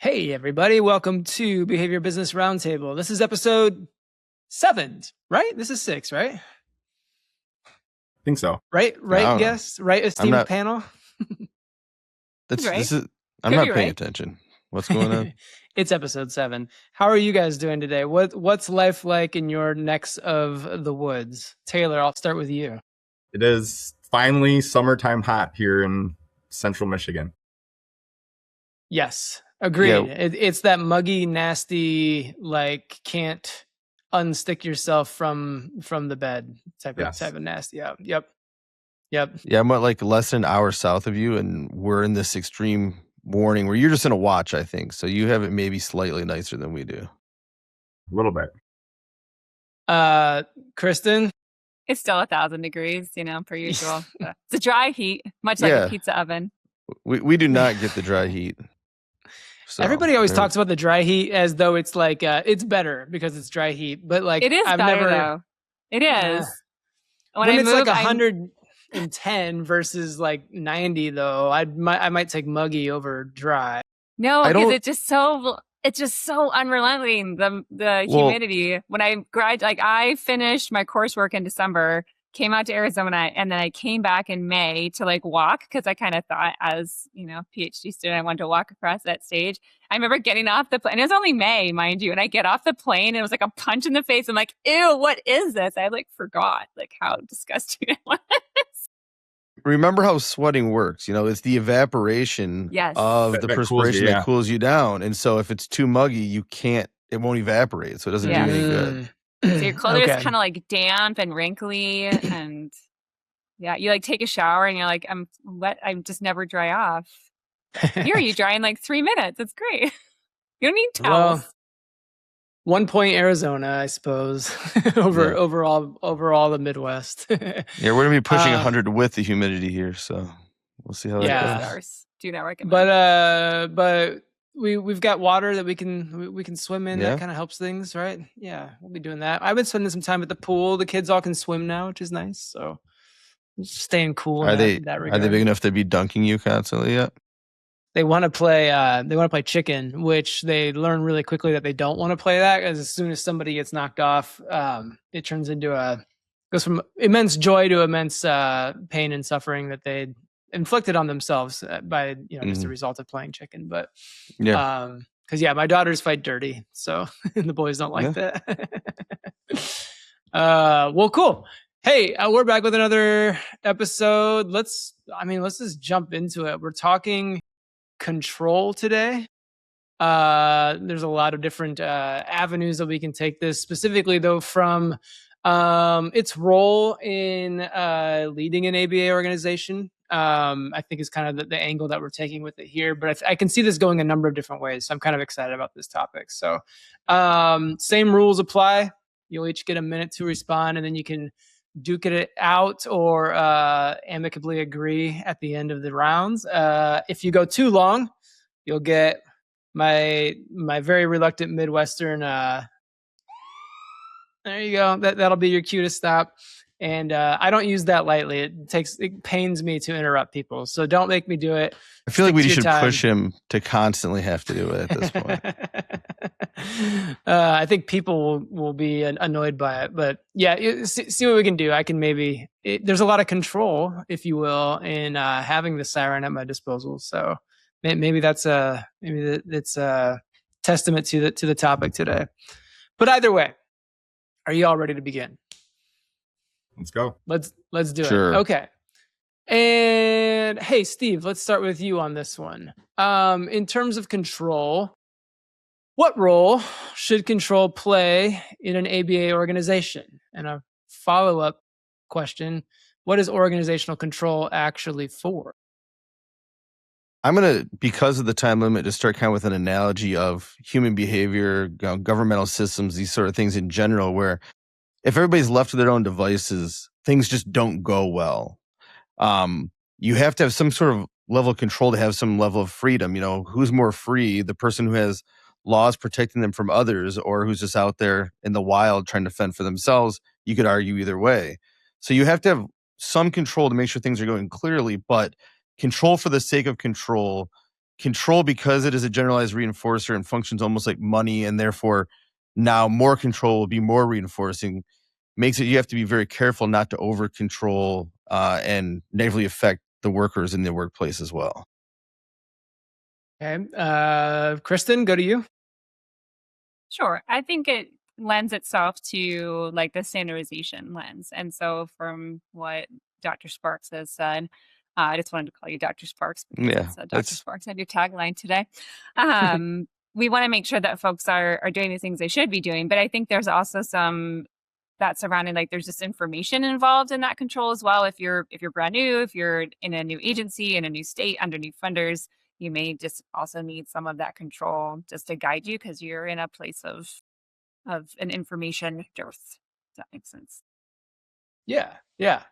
Hey, everybody. Welcome to Behavior Business Roundtable. This is episode 7, right? This is 6, right? I think so. Right, guest? Right, esteemed panel? I'm not paying attention. What's going on? It's episode 7. How are you guys doing today? What's life like in your necks of the woods? Taylor, I'll start with you. It is finally summertime hot here in central Michigan. Yes, agreed. Yeah. It's that muggy, nasty, like can't unstick yourself from the bed type of nasty. Yep. Yeah, I'm like less than an hour south of you, and we're in this extreme warning where you're just in a watch, I think. So you have it maybe slightly nicer than we do. A little bit. Kristen? It's still 1,000 degrees, per usual. It's a dry heat, much like a pizza oven. We do not get the dry heat. So, everybody always talks about the dry heat as though it's like it's better because it's dry heat, but like it is better though. It is. When it's like 110 versus like 90 though, I might take muggy over dry. No, because it's just so unrelenting, the humidity. When I finished my coursework in December, came out to Arizona, and then I came back in May to like walk because I kind of thought as, PhD student, I wanted to walk across that stage. I remember getting off the plane, and it was only May, mind you, and I get off the plane and it was like a punch in the face. I'm like, ew, what is this? I forgot how disgusting it was. Remember how sweating works. It's the evaporation of the perspiration that cools you down. And so if it's too muggy, it won't evaporate. So it doesn't do any good. So your clothes is kind of like damp and wrinkly, and you take a shower and you're like, I'm wet. I just never dry off. Here you dry in 3 minutes. It's great. You don't need towels. Well, 1 point Arizona, I suppose, overall the Midwest. Yeah, we're gonna be pushing 100 with the humidity here, so we'll see how that goes. Do not recommend. But we've got water that we can swim in. That kind of helps things, right? Yeah, we'll be doing that. I've been spending some time at the pool. The kids all can swim now, which is nice. So just staying cool. Are they big enough to be dunking you constantly yet? They want to play. They want to play chicken, which they learn really quickly that they don't want to play that. As soon as somebody gets knocked off, it turns into goes from immense joy to immense pain and suffering that they inflicted on themselves by just a result of playing chicken. But because my daughters fight dirty, so the boys don't like that. Well, cool. Hey, we're back with another episode. Let's just jump into it. We're talking control today. There's a lot of different avenues that we can take this, specifically though from its role in leading an ABA organization. I think is kind of the angle that we're taking with it here, but I can see this going a number of different ways. So I'm kind of excited about this topic. So same rules apply. You'll each get a minute to respond, and then you can duke it out or amicably agree at the end of the rounds. If you go too long, you'll get my very reluctant Midwestern. There you go. That'll be your cue to stop. And I don't use that lightly. It pains me to interrupt people, so don't make me do it. I feel like we should push him to constantly have to do it at this point. I think people will be annoyed by it, but see what we can do. I can there's a lot of control, if you will, in having the siren at my disposal. So maybe it's a testament to the topic today. But either way, are you all ready to begin? Let's go. Let's do it. Okay. And hey, Steve, let's start with you on this one. In terms of control, what role should control play in an ABA organization? And a follow-up question, what is organizational control actually for? I'm going to, because of the time limit, just start kind of with an analogy of human behavior, governmental systems, these sort of things in general, where if everybody's left to their own devices, things just don't go well. You have to have some sort of level of control to have some level of freedom. Who's more free, the person who has laws protecting them from others, or who's just out there in the wild trying to fend for themselves? You could argue either way. So you have to have some control to make sure things are going clearly, but control for the sake of control control, because it is a generalized reinforcer and functions almost like money, and therefore now more control will be more reinforcing, makes it you have to be very careful not to over control and negatively affect the workers in the workplace as well. Okay. Kristen, go to you. Sure. I think it lends itself to like the standardization lens. And so from what Dr. Sparks has said, I just wanted to call you Dr. Sparks because Yeah, it's Dr. Sparks and your tagline today. We want to make sure that folks are doing the things they should be doing. But I think there's also some that surrounding, like there's just information involved in that control as well. If you're brand new, if you're in a new agency, in a new state, under new funders, you may just also need some of that control just to guide you because you're in a place of an information dearth. Does that make sense? Yeah.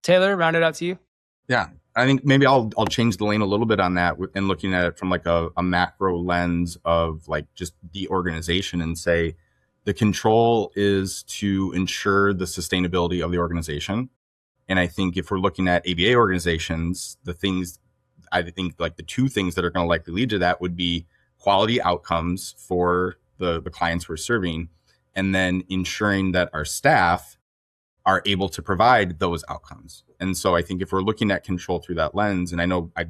Taylor, round it out to you. Yeah, I think maybe I'll change the lane a little bit on that and looking at it from like a macro lens of like just the organization and say the control is to ensure the sustainability of the organization. And I think if we're looking at ABA organizations, I think like the two things that are going to likely lead to that would be quality outcomes for the clients we're serving, and then ensuring that our staff are able to provide those outcomes. And so I think if we're looking at control through that lens, and I know I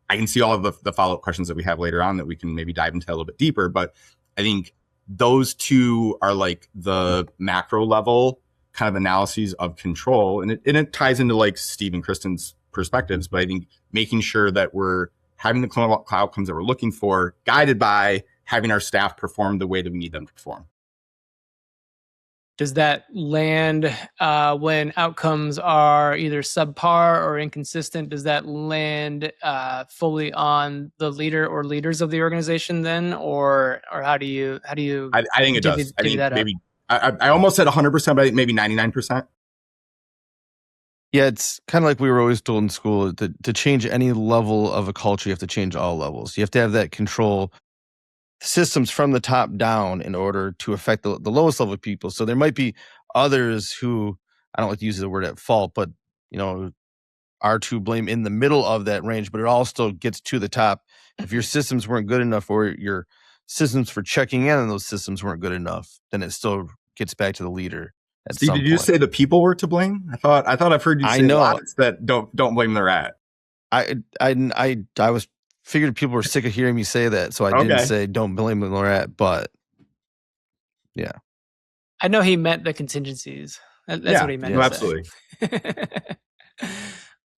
can see all of the follow-up questions that we have later on that we can maybe dive into a little bit deeper, but I think those two are like the macro level kind of analyses of control. And it ties into like Steve and Kristen's perspectives, but I think making sure that we're having the clinical outcomes that we're looking for, guided by having our staff perform the way that we need them to perform. Does that land when outcomes are either subpar or inconsistent? Does that land fully on the leader or leaders of the organization then, or how do you? I think it does. I think maybe I almost said 100%, but I think maybe 99%. Yeah, it's kind of like we were always told in school, to change any level of a culture, you have to change all levels. You have to have that control systems from the top down in order to affect the lowest level of people. So there might be others who, I don't like to use the word at fault, but are to blame in the middle of that range, but it all still gets to the top. If your systems weren't good enough, or your systems for checking in on those systems weren't good enough, then it still gets back to the leader. Steve, did you say the people were to blame? I thought I've heard you say lots that don't blame the rat. I was figured people were sick of hearing me say that, so I didn't say don't blame the rat, but yeah. I know he meant the contingencies. That's what he meant. No, absolutely.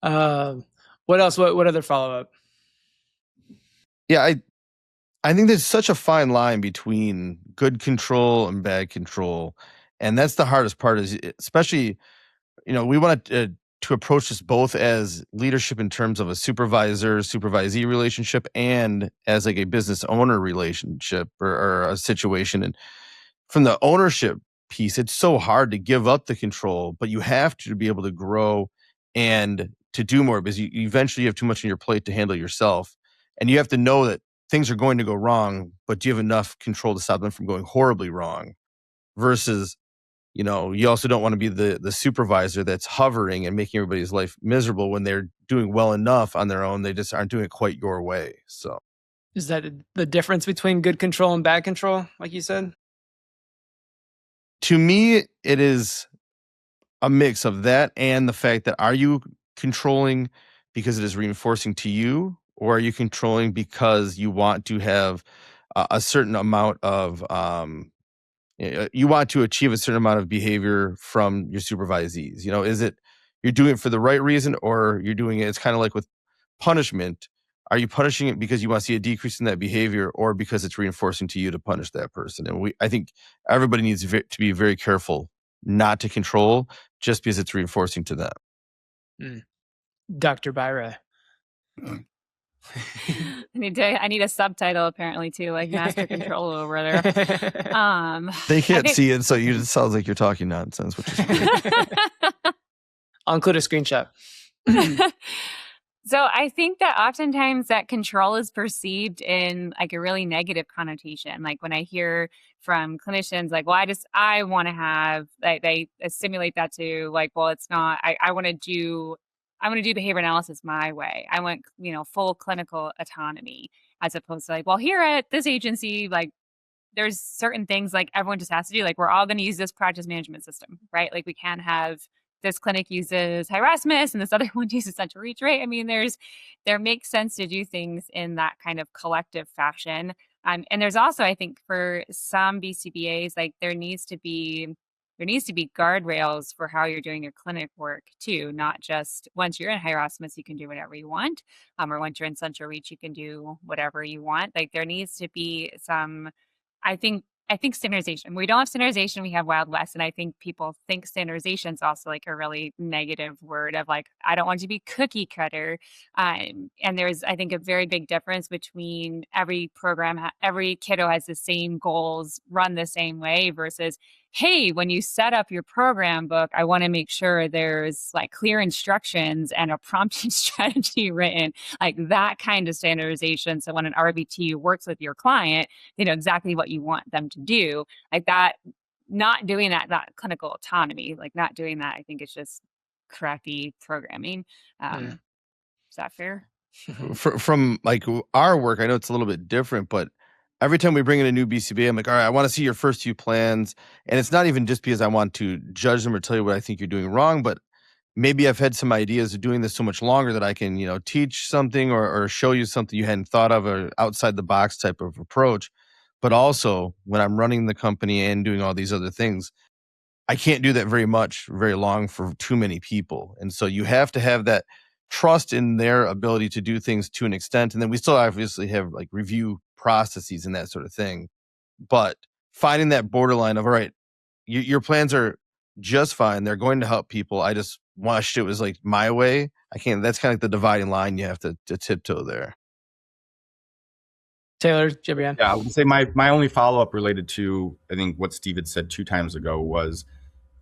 What else? What other follow-up? Yeah, I think there's such a fine line between good control and bad control. And that's the hardest part, is especially, we want to approach this both as leadership in terms of a supervisor-supervisee relationship and as like a business owner relationship or a situation. And from the ownership piece, it's so hard to give up the control, but you have to be able to grow and to do more, because you eventually have too much on your plate to handle yourself. And you have to know that things are going to go wrong, but do you have enough control to stop them from going horribly wrong? Versus, you also don't want to be the supervisor that's hovering and making everybody's life miserable when they're doing well enough on their own. They just aren't doing it quite your way. So is that the difference between good control and bad control, like you said? To me, it is a mix of that and the fact that, are you controlling because it is reinforcing to you, or are you controlling because you want to have a certain amount of you want to achieve a certain amount of behavior from your supervisees? Is it you're doing it for the right reason, or you're doing it? It's kind of like with punishment. Are you punishing it because you want to see a decrease in that behavior, or because it's reinforcing to you to punish that person? And I think everybody needs to be very careful not to control just because it's reinforcing to them. Dr. Byra. I need a subtitle apparently too, like master control over there. They can't see it, so it sounds like you're talking nonsense, which is great. I'll include a screenshot. So I think that oftentimes that control is perceived in like a really negative connotation. Like when I hear from clinicians, like, well, I want to have, they assimilate that to like, well, it's not, I want to do I'm going to do behavior analysis my way. I want, full clinical autonomy, as opposed to like, well, here at this agency, like there's certain things like everyone just has to do. Like we're all going to use this practice management system, right? Like we can't have this clinic uses Erasmus and this other one uses Central Reach, right? I mean, there makes sense to do things in that kind of collective fashion. And there's also, I think, for some BCBAs, like there needs to be guardrails for how you're doing your clinic work too, not just once you're in Erasmus, you can do whatever you want, or once you're in Central Reach, you can do whatever you want. Like there needs to be some, I think standardization. We don't have standardization, we have Wild West. And I think people think standardization is also like a really negative word of like, I don't want to be cookie cutter. And there's, I think, a very big difference between every program, every kiddo has the same goals, run the same way versus, hey, when you set up your program book, I want to make sure there's like clear instructions and a prompting strategy written, like that kind of standardization. So when an RBT works with your client, they know exactly what you want them to do. Like that, not doing that clinical autonomy, like not doing that, I think it's just crappy programming. Is that fair? From like our work, I know it's a little bit different, but every time we bring in a new BCBA, I'm like, all right, I want to see your first few plans. And it's not even just because I want to judge them or tell you what I think you're doing wrong, but maybe I've had some ideas of doing this so much longer that I can, teach something or show you something you hadn't thought of, or outside the box type of approach. But also when I'm running the company and doing all these other things, I can't do that very long for too many people. And so you have to have that trust in their ability to do things to an extent. And then we still obviously have like review processes and that sort of thing. But finding that borderline of, all right, your plans are just fine. They're going to help people. I just wish it was like my way. I can't, that's kind of like the dividing line you have to tiptoe there. Taylor, Jibrian. Yeah, I would say my only follow-up related to, I think, what Steve had said 2 times ago was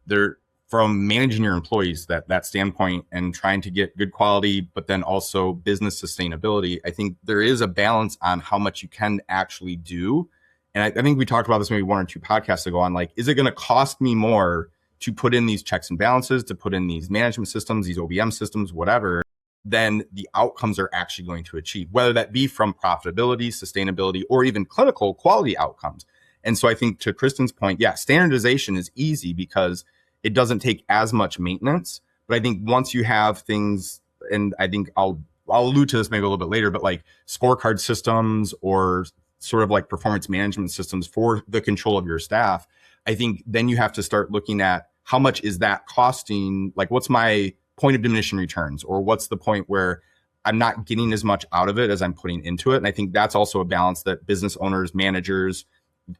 there, from managing your employees, that standpoint and trying to get good quality, but then also business sustainability. I think there is a balance on how much you can actually do. And I think we talked about this maybe 1 or 2 podcasts ago on like, is it going to cost me more to put in these checks and balances, to put in these management systems, these OBM systems, whatever, than the outcomes are actually going to achieve, whether that be from profitability, sustainability, or even clinical quality outcomes. And so I think to Kristen's point, yeah, standardization is easy because it doesn't take as much maintenance. But I think once you have things, and I think I'll allude to this maybe a little bit later, but like scorecard systems or sort of like performance management systems for the control of your staff, I think then you have to start looking at how much is that costing? Like, what's my point of diminishing returns, or what's the point where I'm not getting as much out of it as I'm putting into it? And I think that's also a balance that business owners, managers,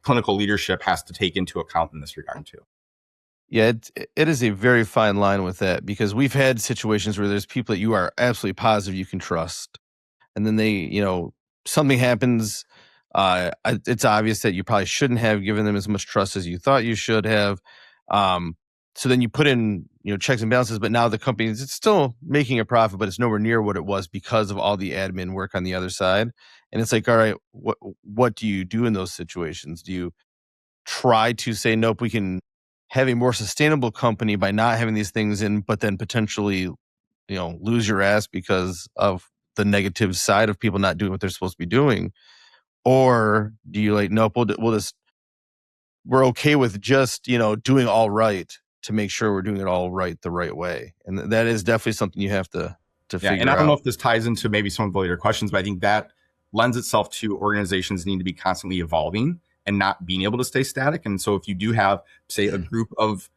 clinical leadership has to take into account in this regard too. Yeah, it is a very fine line with that, because we've had situations where there's people that you are absolutely positive you can trust. And then they, something happens. It's obvious that you probably shouldn't have given them as much trust as you thought you should have. So then you put in, checks and balances, but now the company is still making a profit, but it's nowhere near what it was because of all the admin work on the other side. And it's like, all right, what do you do in those situations? Do you try to say, nope, we can have a more sustainable company by not having these things in, but then potentially, lose your ass because of the negative side of people not doing what they're supposed to be doing? Or do you like, nope, we're okay with just, doing all right to make sure we're doing it all right the right way? And that is definitely something you have to figure out. And I don't know if this ties into maybe some of the later questions, but I think that lends itself to organizations need to be constantly evolving and not being able to stay static. And so if you do have, say, a group of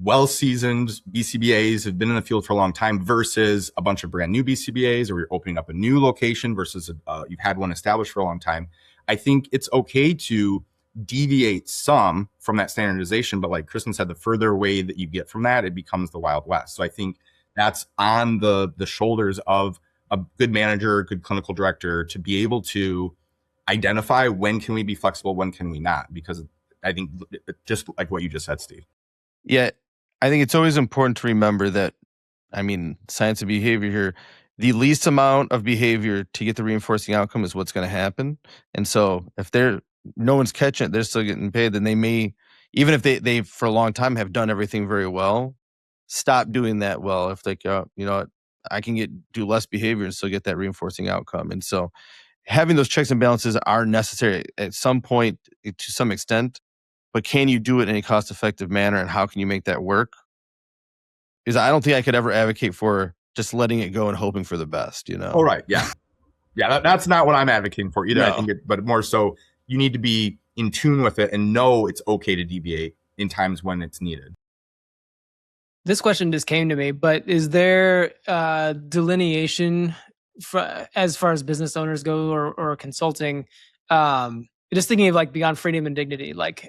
well-seasoned BCBAs who've been in the field for a long time versus a bunch of brand new BCBAs, or you're opening up a new location versus you've had one established for a long time, I think it's okay to deviate some from that standardization. But like Kristen said, the further away that you get from that, it becomes the Wild West. So I think that's on the shoulders of a good manager, a good clinical director, to be able to identify when can we be flexible, when can we not? Because I think just like what you just said, Steve. Yeah, I think it's always important to remember that, science of behavior here, the least amount of behavior to get the reinforcing outcome is what's going to happen. And so if no one's catching it, they're still getting paid, then they may, even if they for a long time have done everything very well, stop doing that well. If they go, I can do less behavior and still get that reinforcing outcome. And so having those checks and balances are necessary at some point to some extent, but can you do it in a cost-effective manner, and how can you make that work? Because I don't think I could ever advocate for just letting it go and hoping for the best, Oh, right. Yeah. Yeah. That's not what I'm advocating for either. No. I think but more so you need to be in tune with it and know it's okay to deviate in times when it's needed. This question just came to me, but is there delineation as far as business owners go or consulting? Just thinking of like beyond freedom and dignity, like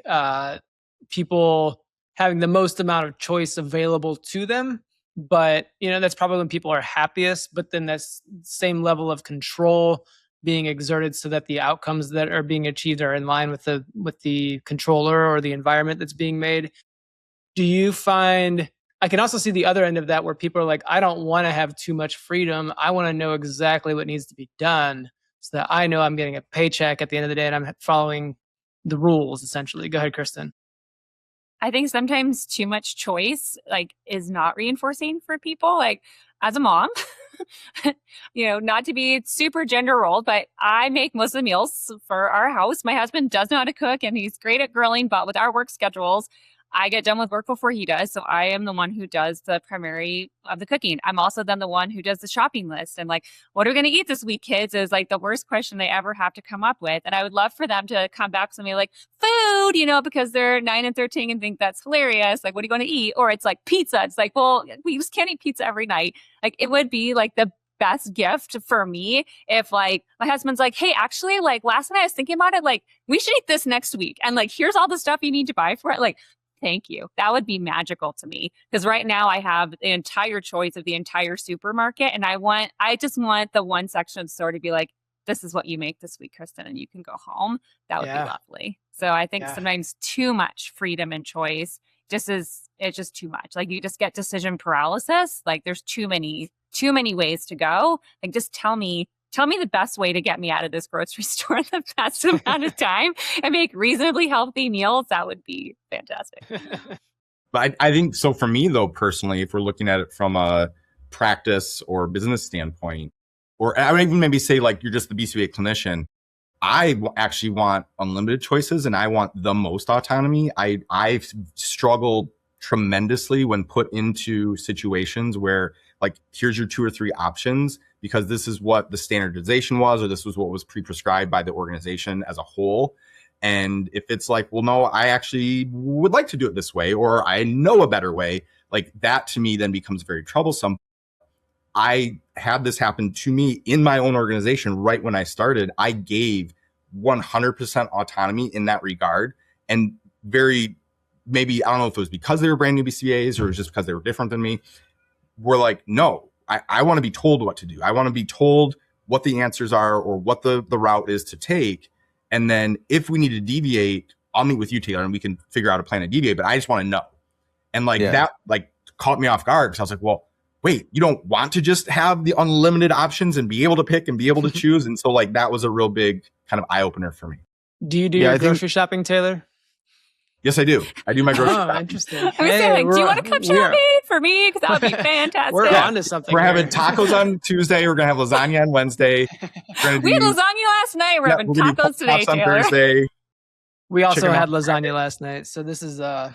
people having the most amount of choice available to them, but that's probably when people are happiest, but then that's same level of control being exerted so that the outcomes that are being achieved are in line with the controller or the environment that's being made. Do you find, I can also see the other end of that where people are like, I don't want to have too much freedom. I want to know exactly what needs to be done so that I know I'm getting a paycheck at the end of the day and I'm following the rules, essentially. Go ahead, Kristen. I think sometimes too much choice is not reinforcing for people. Like as a mom, not to be super gender rolled, but I make most of the meals for our house. My husband does know how to cook and he's great at grilling, but with our work schedules, I get done with work before he does. So I am the one who does the primary of the cooking. I'm also then the one who does the shopping list. And what are we going to eat this week, kids? Is the worst question they ever have to come up with. And I would love for them to come back to me like food, because they're 9 and 13 and think that's hilarious. Like, what are you going to eat? Or it's pizza. It's well, we just can't eat pizza every night. It would be the best gift for me if my husband's hey, actually last night I was thinking about it, we should eat this next week. And here's all the stuff you need to buy for it. Thank you. That would be magical to me. Because right now I have the entire choice of the entire supermarket. And I just want the one section of the store to be this is what you make this week, Kristen, and you can go home. That would be lovely. So I think sometimes too much freedom and choice it's just too much. You just get decision paralysis. There's too many ways to go. Just tell me the best way to get me out of this grocery store in the best amount of time and make reasonably healthy meals. That would be fantastic. But I think so for me, though, personally, if we're looking at it from a practice or business standpoint, or I would even maybe say you're just the BCBA clinician, I actually want unlimited choices and I want the most autonomy. I've struggled tremendously when put into situations where here's your 2 or 3 options because this is what the standardization was, or this was what was pre-prescribed by the organization as a whole. And if it's well, no, I actually would like to do it this way, or I know a better way, that to me then becomes very troublesome. I had this happen to me in my own organization right when I started. I gave 100% autonomy in that regard. And maybe, I don't know if it was because they were brand new BCBAs or it was just because they were different than me, were no, I want to be told what to do. I want to be told what the answers are or what the route is to take. And then if we need to deviate, I'll meet with you, Taylor, and we can figure out a plan to deviate, but I just want to know. And that caught me off guard because I was well, wait, you don't want to just have the unlimited options and be able to pick and be able to choose? And so that was a real big kind of eye opener for me. Do you do your grocery shopping, Taylor? Yes, I do. I do my grocery shopping. Interesting. I was saying, do you want to come shopping for me? Because that would be fantastic. We're on to something. We're having tacos on Tuesday. We're going to have lasagna on Wednesday. We had lasagna last night. We're having tacos today, on Taylor. Thursday. We also had lasagna last night. So this is a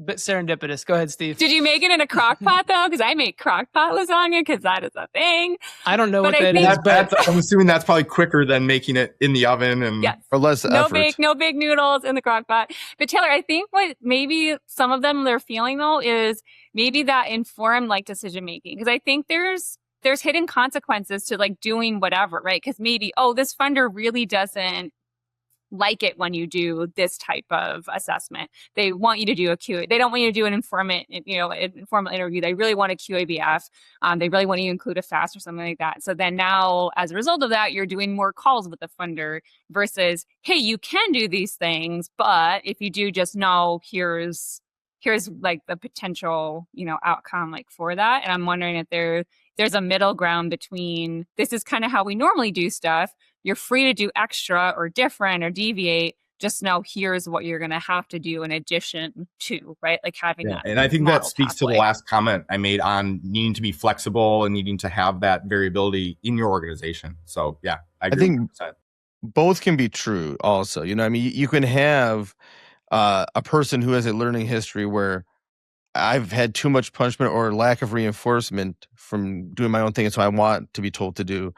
bit serendipitous. Go ahead, Steve. Did you make it in a crock pot, though? Because I make crock pot lasagna because that is a thing. I don't know what that is. But I'm assuming that's probably quicker than making it in the oven and or less effort. No big noodles in the crock pot. But Taylor, I think what maybe some of them they're feeling though is maybe that informed decision making. Because I think there's hidden consequences to doing whatever, right? Because maybe, this funder really doesn't like it when you do this type of assessment. They want you to do a QA. They don't want you to do an informal interview. They really want a QABF. They really want you to include a FAST or something like that. So then now, as a result of that, you're doing more calls with the funder versus, hey, you can do these things, but if you do, just know here's the potential, outcome for that. And I'm wondering if there's a middle ground between this is kind of how we normally do stuff. You're free to do extra or different or deviate, just know here's what you're going to have to do in addition to, right? Like having that. And I think that model speaks to the pathway. last comment I made on needing to be flexible and needing to have that variability in your organization. So yeah, I agree. I think 100%. both can be true also. You know, I mean, you can have a person who has a learning history where I've had too much punishment or lack of reinforcement from doing my own thing, and so I want to be told to do.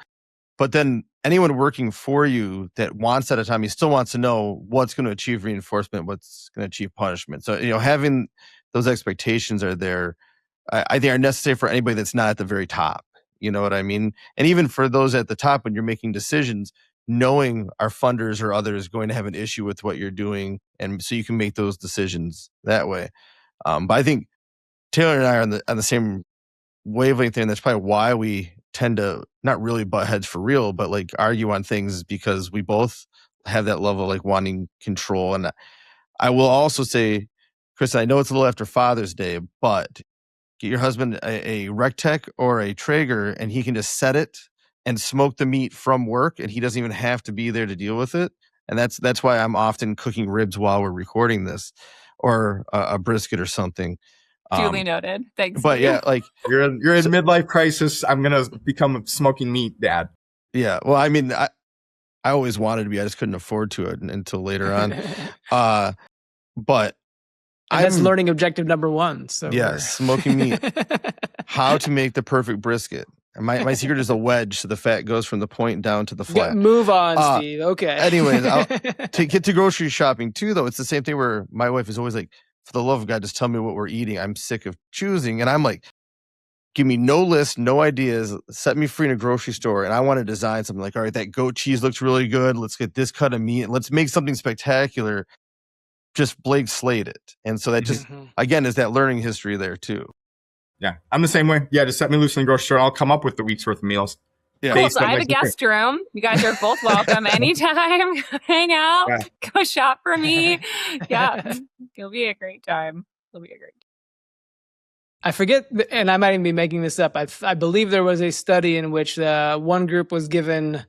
But then anyone working for you that wants that autonomy still wants to know what's going to achieve reinforcement, what's going to achieve punishment. So, you know, having those expectations are there, I think are necessary for anybody that's not at the very top. You know what I mean? And even for those at the top, when you're making decisions, knowing our funders or others going to have an issue with what you're doing. And so you can make those decisions that way. But I think Taylor and I are on the same wavelength there, and that's probably why we tend to not really butt heads for real, but like argue on things, because we both have that level of like wanting control. And I will also say, Kristen, I know it's a little after Father's Day, but get your husband a Rectech or a Traeger, and he can just set it and smoke the meat from work, and he doesn't even have to be there to deal with it. And that's why I'm often cooking ribs while we're recording this, or a brisket or something. Duly noted. Thanks. But yeah, like You're in midlife crisis. I'm going to become a smoking meat dad. yeah. Well, I mean, I always wanted to be. I just couldn't afford to it until later on. But And that's learning objective number 1. So yeah, smoking meat. How to make the perfect brisket. And my secret is a wedge, so the fat goes from the point down to the flat. Move on, Steve. Okay. Anyways, to get to grocery shopping too, though, it's the same thing where my wife is always like, for the love of God, just tell me what we're eating. I'm sick of choosing. And I'm like, give me no list, no ideas, set me free in a grocery store. And I want to design something like, all right, that goat cheese looks really good. Let's get this cut of meat and let's make something spectacular. Just blank slate it. And so that just, again, is that learning history there too. Yeah, I'm the same way. Yeah, just set me loose in the grocery store. I'll come up with the week's worth of meals. Yeah. Cool. So I have a guest room. You guys are both welcome anytime. Hang out, go shop for me. Yeah, it'll be a great time. I forget, and I might even be making this up. I believe there was a study in which one group was given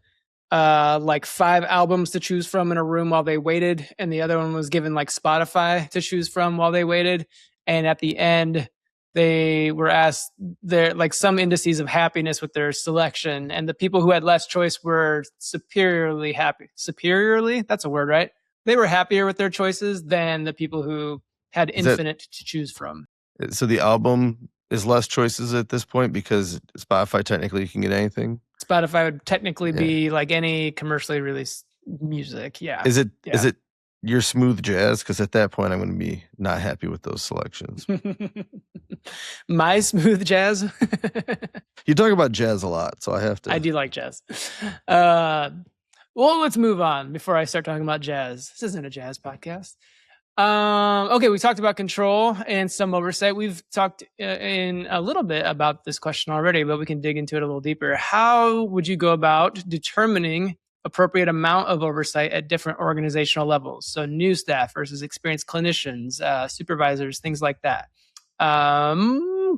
like 5 albums to choose from in a room while they waited, and the other one was given like Spotify to choose from while they waited. And at the end, they were asked their like some indices of happiness with their selection, and the people who had less choice were superiorly happy. Superiorly, that's a word, right? They were happier with their choices than the people who had infinite to choose from. So the album is less choices at this point because Spotify technically you can get anything. Spotify would technically be like any commercially released music. Yeah. Is it your smooth jazz? Because at that point, I'm going to be not happy with those selections. My smooth jazz? You talk about jazz a lot, so I have to. I do like jazz. Well, let's move on before I start talking about jazz. This isn't a jazz podcast. Okay, we talked about control and some oversight. We've talked in a little bit about this question already, but we can dig into it a little deeper. How would you go about determining appropriate amount of oversight at different organizational levels? So new staff versus experienced clinicians, supervisors, things like that.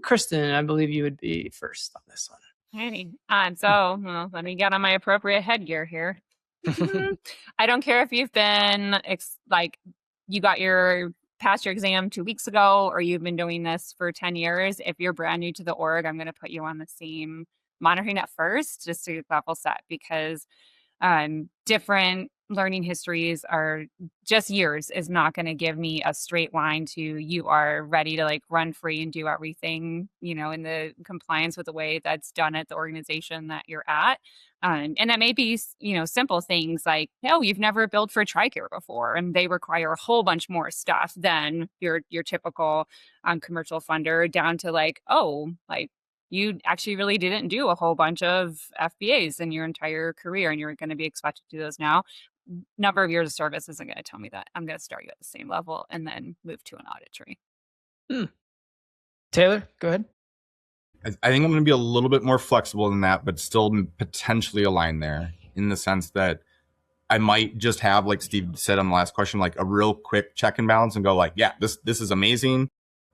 Kristen, I believe you would be first on this one. Hey, let me get on my appropriate headgear here. I don't care if you've been you got passed your exam 2 weeks ago, or you've been doing this for 10 years. If you're brand new to the org, I'm going to put you on the same monitoring at first, just to level set, because different learning histories are just years is not going to give me a straight line to you are ready to like run free and do everything, in the compliance with the way that's done at the organization that you're at. And that may be, simple things like, you've never billed for TRICARE before, and they require a whole bunch more stuff than your typical commercial funder, down to you actually really didn't do a whole bunch of FBAs in your entire career, and you're going to be expected to do those now. Number of years of service isn't going to tell me that. I'm going to start you at the same level and then move to an audit tree. Taylor, go ahead. I think I'm going to be a little bit more flexible than that, but still potentially aligned there, in the sense that I might just have, like Steve said on the last question, like a real quick check and balance and go like, yeah, this is amazing.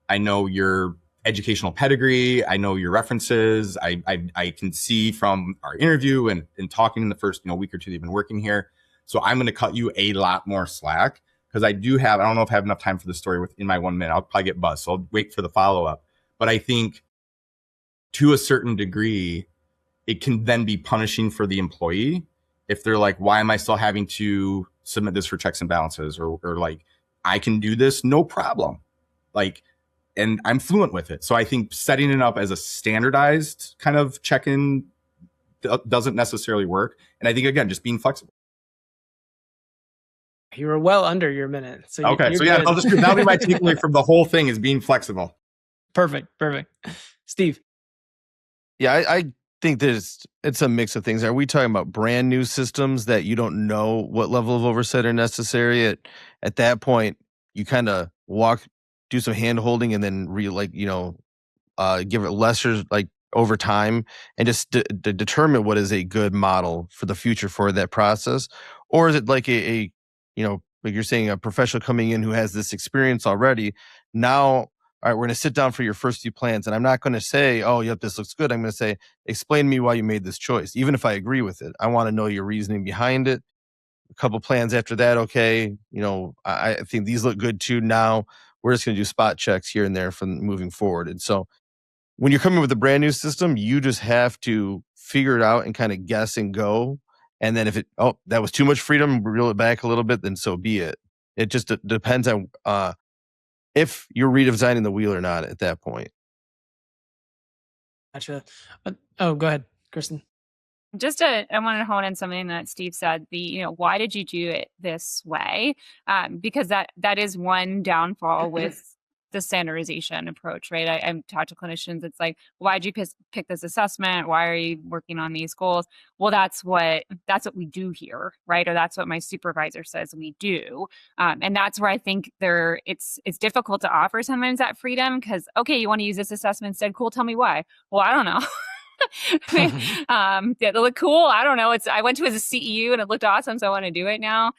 I know your educational pedigree. I know your references. I can see from our interview and talking in the first week or two that you've been working here So I'm going to cut you a lot more slack because I don't know if I have enough time for the story within my 1 minute. I'll probably get buzzed. So I'll wait for the follow-up. But I think to a certain degree, it can then be punishing for the employee if they're like, why am I still having to submit this for checks and balances? Or like, I can do this, no problem. Like, and I'm fluent with it. So I think setting it up as a standardized kind of check-in doesn't necessarily work. And I think, again, just being flexible. You were well under your minute. So okay. So yeah, that'll be my takeaway from the whole thing is being flexible. Perfect. Steve. Yeah, I think it's a mix of things. Are we talking about brand new systems that you don't know what level of oversight are necessary? At that point, you kind of do some hand holding and then give it lesser over time and just determine what is a good model for the future for that process? Or is it like like you're saying, a professional coming in who has this experience already? Now, all right, we're going to sit down for your first few plans. And I'm not going to say, oh, yep, this looks good. I'm going to say, explain to me why you made this choice. Even if I agree with it, I want to know your reasoning behind it. A couple plans after that, okay, I think these look good too. Now we're just going to do spot checks here and there from moving forward. And so when you're coming with a brand new system, you just have to figure it out and kind of guess and go. And then if that was too much freedom, reel it back a little bit, then so be it. It just depends on if you're redesigning the wheel or not at that point. Gotcha. Go ahead, Kristen. I wanted to hone in something that Steve said. Why did you do it this way? Because that is one downfall with the standardization approach, right? I talk to clinicians. It's like, why'd you pick this assessment? Why are you working on these goals? Well, that's what we do here, right? Or that's what my supervisor says we do. And that's where I think it's difficult to offer sometimes that freedom because, okay, you want to use this assessment instead? Cool. Tell me why. Well, I don't know. It looked cool. I don't know. I went to as a CEU and it looked awesome, so I want to do it now.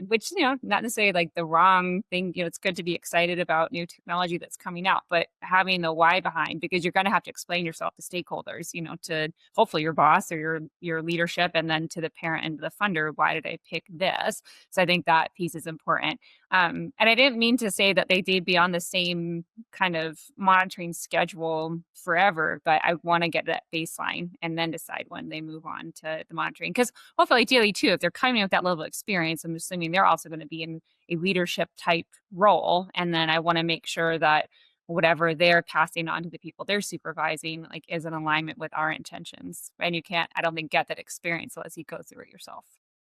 Which not necessarily like the wrong thing. It's good to be excited about new technology that's coming out, but having the why behind, because you're going to have to explain yourself to stakeholders. To hopefully your boss or your leadership, and then to the parent and the funder. Why did I pick this? So I think that piece is important. And I didn't mean to say that they'd be on the same kind of monitoring schedule forever, but I want to get that baseline and then decide when they move on to the monitoring. Because hopefully, ideally too, if they're coming with that level of experience, I'm assuming they're also going to be in a leadership type role. And then I want to make sure that whatever they're passing on to the people they're supervising, is in alignment with our intentions. And you can't, I don't think, get that experience unless you go through it yourself.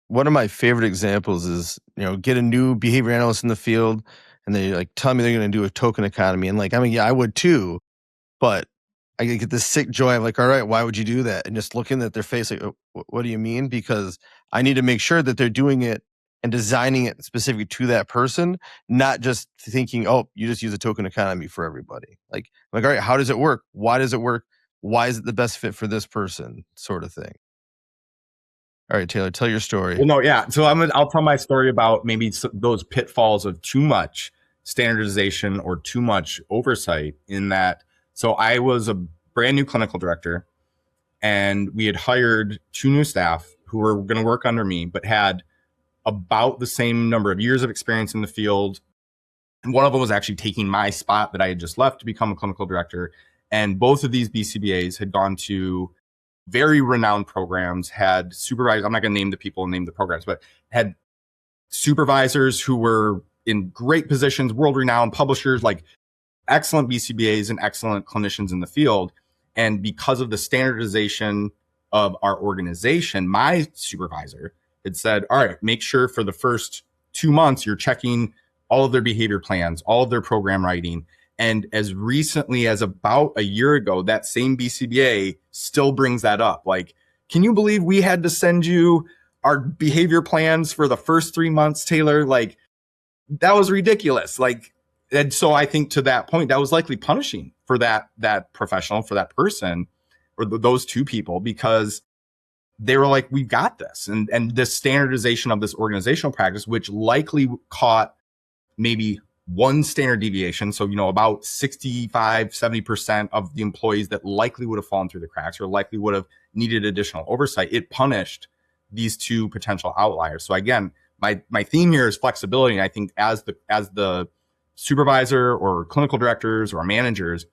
One of my favorite examples is, get a new behavior analyst in the field and they tell me they're going to do a token economy. And yeah, I would too, but I get this sick joy of all right, why would you do that? And just looking at their face, oh, what do you mean? Because I need to make sure that they're doing it and designing it specifically to that person, not just thinking, oh, you just use a token economy for everybody. All right, how does it work? Why does it work? Why is it the best fit for this person? Sort of thing. All right, Taylor, tell your story. Well, no, yeah. So I'll tell my story about maybe those pitfalls of too much standardization or too much oversight in that. So I was a brand new clinical director and we had hired 2 new staff who were going to work under me, but had about the same number of years of experience in the field. And one of them was actually taking my spot that I had just left to become a clinical director. And both of these BCBAs had gone to very renowned programs, had supervisors. I'm not going to name the people and name the programs, but had supervisors who were in great positions, world renowned publishers, excellent BCBAs and excellent clinicians in the field. And because of the standardization of our organization, my supervisor had said, all right, make sure for the first 2 months, you're checking all of their behavior plans, all of their program writing. And as recently as about a year ago, that same BCBA still brings that up. Can you believe we had to send you our behavior plans for the first 3 months, Taylor? That was ridiculous. And so I think to that point, that was likely punishing for that professional, for that person, or those 2 people, because they were like, we've got this. And the standardization of this organizational practice, which likely caught maybe 1 standard deviation. So, about 65, 70% of the employees that likely would have fallen through the cracks or likely would have needed additional oversight. It punished these two potential outliers. So again, my theme here is flexibility. And I think as the supervisor or clinical directors or managers,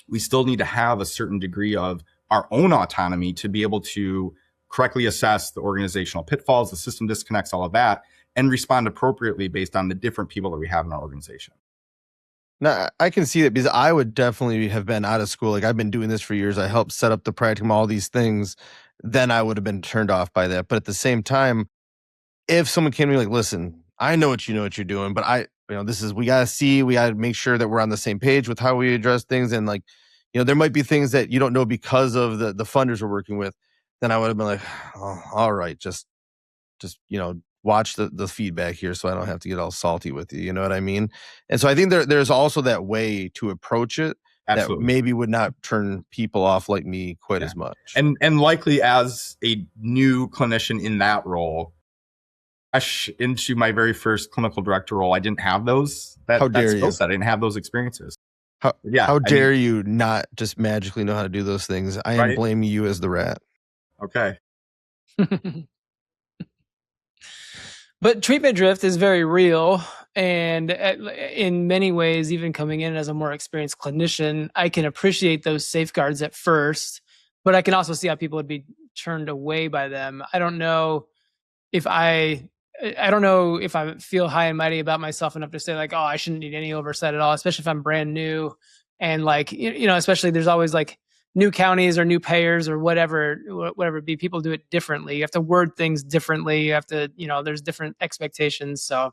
we still need to have a certain degree of our own autonomy to be able to correctly assess the organizational pitfalls, the system disconnects, all of that, and respond appropriately based on the different people that we have in our organization. No, I can see that because I would definitely have been out of school. Like I've been doing this for years. I helped set up the practicum, all these things. Then I would have been turned off by that. But at the same time, if someone came to me like, listen, I know what you're doing, but we got to make sure that we're on the same page with how we address things. And like, there might be things that you don't know because of the funders we're working with. Then I would have been like, oh, all right, just watch the feedback here so I don't have to get all salty with you. You know what I mean? And so I think there's also that way to approach it. Absolutely. That maybe would not turn people off like me quite as much. And likely as a new clinician in that role, into my very first clinical director role, I didn't have those. How dare you? I didn't have those experiences. How dare you not just magically know how to do those things? I am blaming you as the rat. Okay. But treatment drift is very real. And in many ways, even coming in as a more experienced clinician, I can appreciate those safeguards at first, but I can also see how people would be turned away by them. I don't know if I feel high and mighty about myself enough to say like, oh, I shouldn't need any oversight at all, especially if I'm brand new. And like, especially there's always like new counties or new payers or whatever it be. People do it differently. You have to word things differently. You have to, there's different expectations. So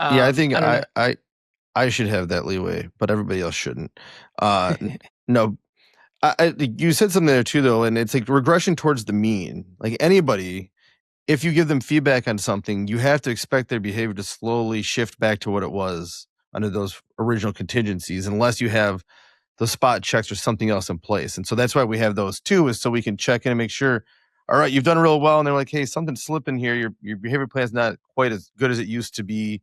yeah, I think I should have that leeway, but everybody else shouldn't. No, you said something there too, though, and it's like regression towards the mean. Like anybody, if you give them feedback on something, you have to expect their behavior to slowly shift back to what it was under those original contingencies, unless you have the spot checks or something else in place. And so that's why we have those too, is so we can check in and make sure, all right, you've done real well. And they're like, hey, something's slipping here. Your behavior plan is not quite as good as it used to be.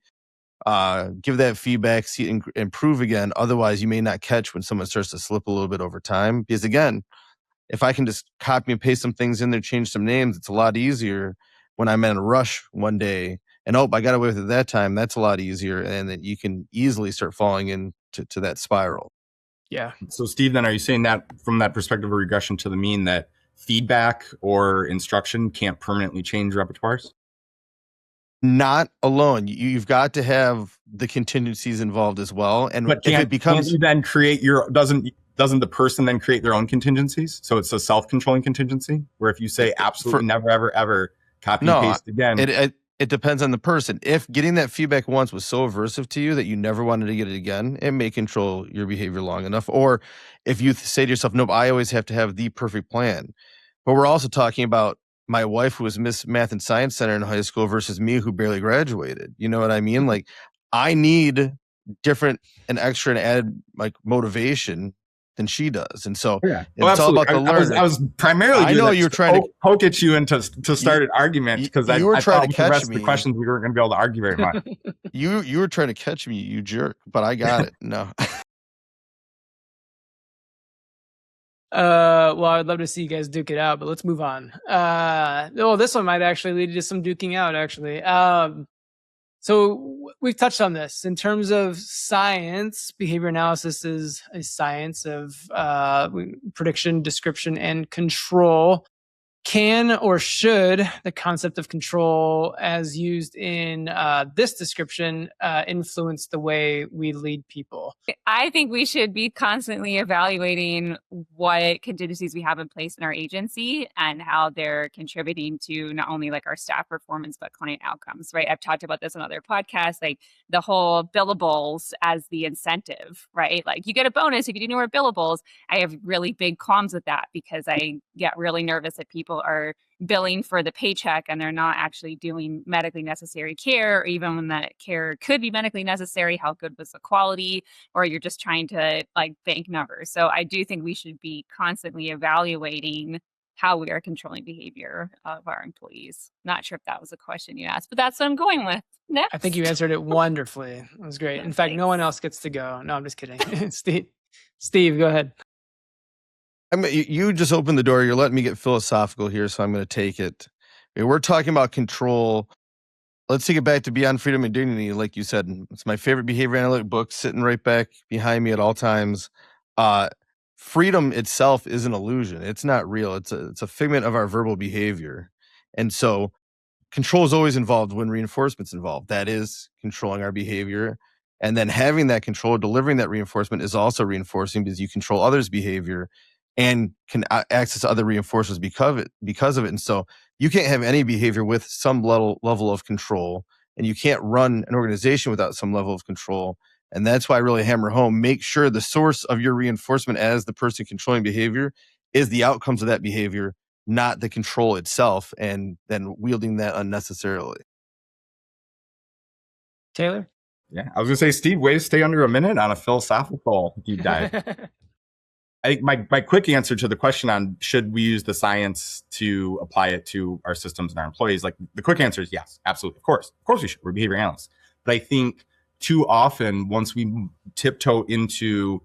Give that feedback, see it improve again. Otherwise, you may not catch when someone starts to slip a little bit over time. Because again, if I can just copy and paste some things in there, change some names, it's a lot easier when I'm in a rush one day. And I got away with it that time. That's a lot easier. And then you can easily start falling into that spiral. Yeah. So Steve, then are you saying that from that perspective of regression to the mean, that feedback or instruction can't permanently change repertoires? Not alone. You've got to have the contingencies involved as well. And but if it becomes, can't you then create doesn't the person then create their own contingencies? So it's a self-controlling contingency where if you say absolutely never, ever, ever copy and paste again. It depends on the person. If getting that feedback once was so aversive to you that you never wanted to get it again, it may control your behavior long enough. Or if you say to yourself, nope, I always have to have the perfect plan. But we're also talking about my wife who was Miss Math and Science Center in high school versus me who barely graduated. You know what I mean? Like I need different and extra and added like motivation than she does. And so it's all about the learner. I was primarily I know you were trying to poke at you and to start an argument because I trying to catch the rest me. Of the questions we weren't going to be able to argue very much. You were trying to catch me, you jerk, but I got it. No. Well, I'd love to see you guys duke it out, but let's move on. This one might actually lead to some duking out, actually. So we've touched on this in terms of science. Behavior analysis is a science of prediction, description, and control. Can or should the concept of control as used in this description influence the way we lead people? I think we should be constantly evaluating what contingencies we have in place in our agency and how they're contributing to not only like our staff performance, but client outcomes, right? I've talked about this on other podcasts, like the whole billables as the incentive, right? Like you get a bonus if you do more billables. I have really big qualms with that because I get really nervous that people are billing for the paycheck and they're not actually doing medically necessary care, or even when that care could be medically necessary, how good was the quality, or you're just trying to like bank numbers. So I do think we should be constantly evaluating how we are controlling behavior of our employees. Not sure if that was a question you asked, but that's what I'm going with. Next. I think you answered it wonderfully. It was great. In fact, no one else gets to go. No, I'm just kidding. Steve, go ahead. I mean, you just opened the door. You're letting me get philosophical here, so I'm going to take it. We're talking about control. Let's take it back to Beyond Freedom and Dignity. Like you said, it's my favorite behavior analytic book, sitting right back behind me at all times. Freedom itself is an illusion. It's not real. It's a figment of our verbal behavior. And so control is always involved when reinforcement's involved. That is controlling our behavior. And then having that control, delivering that reinforcement is also reinforcing, because you control others' behavior and can access other reinforcers because of it. And so you can't have any behavior with some level of control, and you can't run an organization without some level of control. And that's why I really hammer home, make sure the source of your reinforcement as the person controlling behavior is the outcomes of that behavior, not the control itself, and then wielding that unnecessarily. Taylor? Yeah, I was gonna say, Steve, way to stay under a minute on a philosophical deep dive. I think my quick answer to the question on should we use the science to apply it to our systems and our employees, like the quick answer is yes, absolutely. Of course we should. We're behavior analysts. But I think too often, once we tiptoe into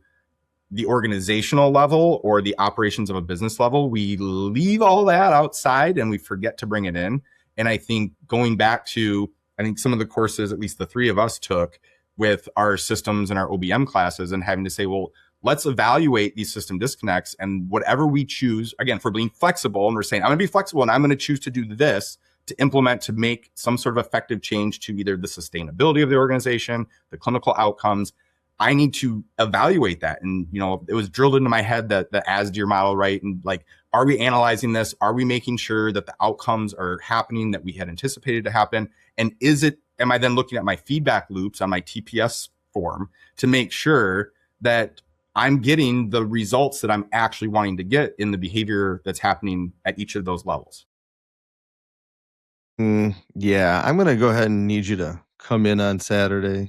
the organizational level or the operations of a business level, we leave all that outside and we forget to bring it in. And I think going back to, I think some of the courses, at least the three of us took with our systems and our OBM classes, and having to say, well, let's evaluate these system disconnects, and whatever we choose, again, for being flexible, and we're saying, I'm going to be flexible and I'm going to choose to do this to implement, to make some sort of effective change to either the sustainability of the organization, the clinical outcomes. I need to evaluate that. And, it was drilled into my head that the ASDEER model, right? And like, are we analyzing this? Are we making sure that the outcomes are happening that we had anticipated to happen? And am I then looking at my feedback loops on my TPS form to make sure that I'm getting the results that I'm actually wanting to get in the behavior that's happening at each of those levels? Yeah, I'm going to go ahead and need you to come in on Saturday.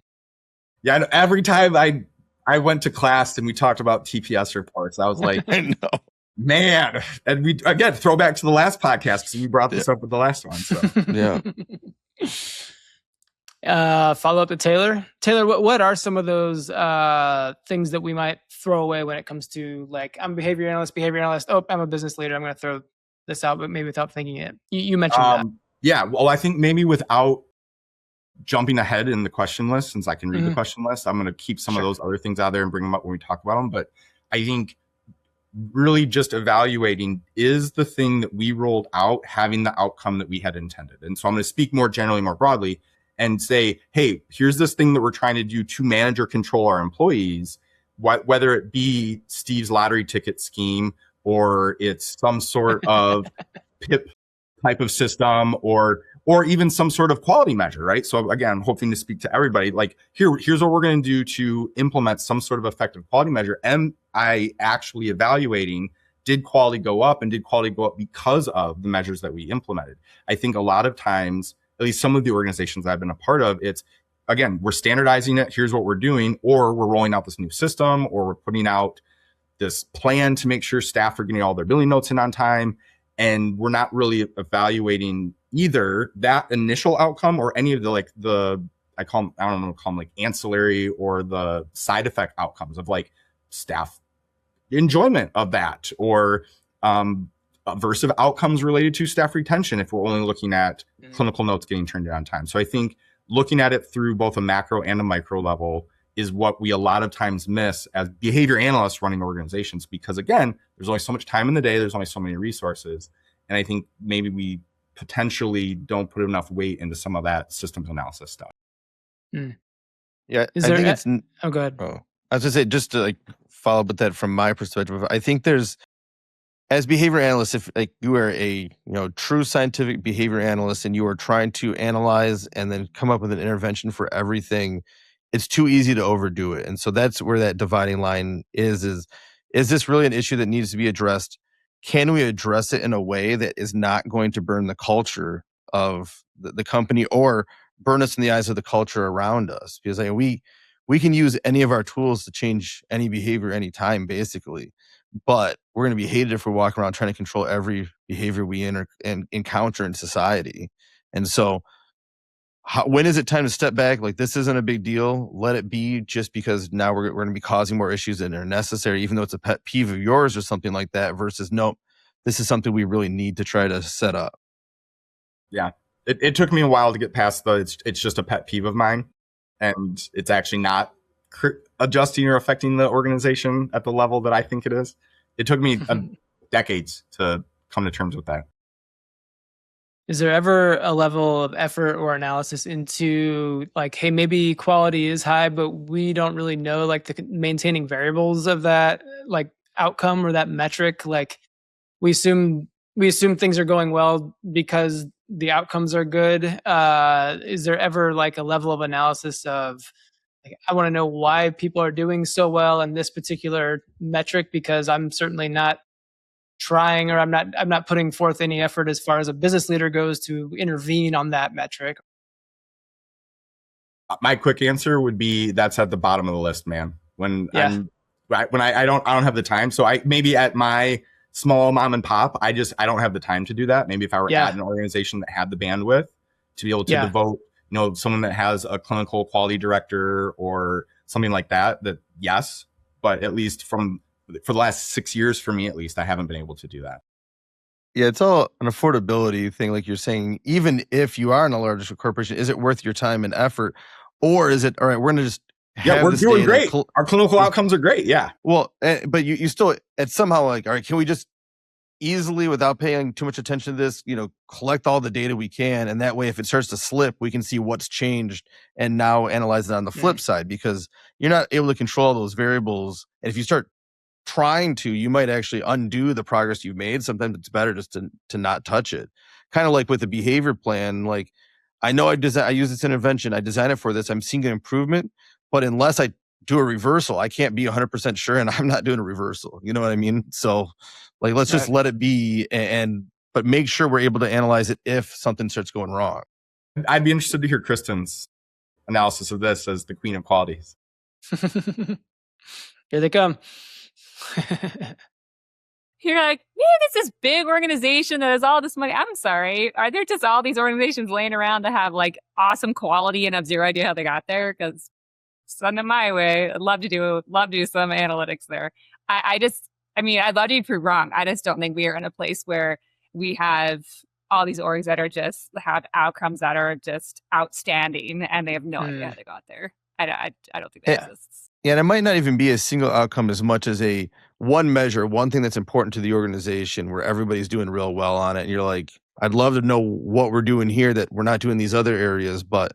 Yeah, every time I went to class and we talked about TPS reports, I was like, I know. Man. And we, again, throw back to the last podcast because we brought this up with the last one. So yeah. Follow up to Taylor. Taylor, what are some of those things that we might throw away when it comes to, like, I'm a behavior analyst. Oh, I'm a business leader. I'm going to throw this out, but maybe without thinking it. You mentioned that. Yeah. Well, I think maybe without jumping ahead in the question list, since I can read the question list, I'm going to keep some of those other things out there and bring them up when we talk about them. But I think really just evaluating, is the thing that we rolled out having the outcome that we had intended? And so I'm going to speak more generally, more broadly, and say, hey, here's this thing that we're trying to do to manage or control our employees, whether it be Steve's lottery ticket scheme, or it's some sort of PIP type of system, or even some sort of quality measure, right? So again, I'm hoping to speak to everybody. Like, here's what we're going to do to implement some sort of effective quality measure. Am I actually evaluating, did quality go up, and did quality go up because of the measures that we implemented? I think a lot of times, at least some of the organizations I've been a part of, it's, again, we're standardizing it. Here's what we're doing, or we're rolling out this new system, or we're putting out this plan to make sure staff are getting all their billing notes in on time. And we're not really evaluating either that initial outcome or any of the I don't know, call them like ancillary or the side effect outcomes of like staff enjoyment of that, or aversive outcomes related to staff retention if we're only looking at clinical notes getting turned in on time. So I think looking at it through both a macro and a micro level is what we a lot of times miss as behavior analysts running organizations, because again, there's only so much time in the day, there's only so many resources. And I think maybe we potentially don't put enough weight into some of that systems analysis stuff. Yeah, Is I there think it's. Oh, go ahead. Oh, I was gonna say, just to like follow up with that from my perspective, I think there's, as behavior analysts, if like you are a true scientific behavior analyst and you are trying to analyze and then come up with an intervention for everything, it's too easy to overdo it. And so that's where that dividing line is this really an issue that needs to be addressed? Can we address it in a way that is not going to burn the culture of the company or burn us in the eyes of the culture around us? Because we can use any of our tools to change any behavior anytime, basically. But we're going to be hated if we walk around trying to control every behavior we encounter in society. And so when is it time to step back? Like, this isn't a big deal. Let it be, just because now we're going to be causing more issues than are necessary, even though it's a pet peeve of yours or something like that, versus, nope, this is something we really need to try to set up. Yeah. It took me a while to get past it's just a pet peeve of mine, and it's actually not adjusting or affecting the organization at the level that I think it is. It took me decades to come to terms with that. Is there ever a level of effort or analysis into like, hey, maybe quality is high, but we don't really know like the maintaining variables of that like outcome or that metric? Like we assume things are going well because the outcomes are good. Is there ever like a level of analysis of like, I want to know why people are doing so well in this particular metric, because I'm certainly not trying, or I'm not putting forth any effort as far as a business leader goes to intervene on that metric? My quick answer would be that's at the bottom of the list, man. I don't have the time. So I maybe at my small mom and pop, I don't have the time to do that. Maybe if I were at an organization that had the bandwidth to be able to devote, someone that has a clinical quality director or something like that, yes, but at least for the last 6 years, for me at least, I haven't been able to do that. Yeah, it's all an affordability thing, like you're saying. Even if you are in a larger corporation, is it worth your time and effort, or is it all right? We're going to just we're doing great. Our clinical outcomes are great. Yeah. Well, but you still it's somehow like, all right, can we just easily, without paying too much attention to this, collect all the data we can, and that way, if it starts to slip, we can see what's changed and now analyze it on the flip side, because you're not able to control all those variables, and if you start trying to, you might actually undo the progress you've made. Sometimes it's better just to not touch it. Kind of like with the behavior plan. Like, I know I use this intervention, I design it for this, I'm seeing an improvement, but unless I do a reversal, I can't be 100% sure, and I'm not doing a reversal. You know what I mean? So, like, let's just let it be, but make sure we're able to analyze it if something starts going wrong. I'd be interested to hear Kristen's analysis of this as the queen of qualities. Here they come. You're like, yeah, this is big organization that has all this money. I'm sorry. Are there just all these organizations laying around that have like awesome quality and have zero idea how they got there? Because send them my way. I'd love to do some analytics there. I'd love to be proved wrong. I just don't think we are in a place where we have all these orgs that are just have outcomes that are just outstanding and they have no idea how they got there. I don't think that exists. Yeah, and it might not even be a single outcome as much as a one measure, one thing that's important to the organization where everybody's doing real well on it. And you're like, I'd love to know what we're doing here that we're not doing these other areas, but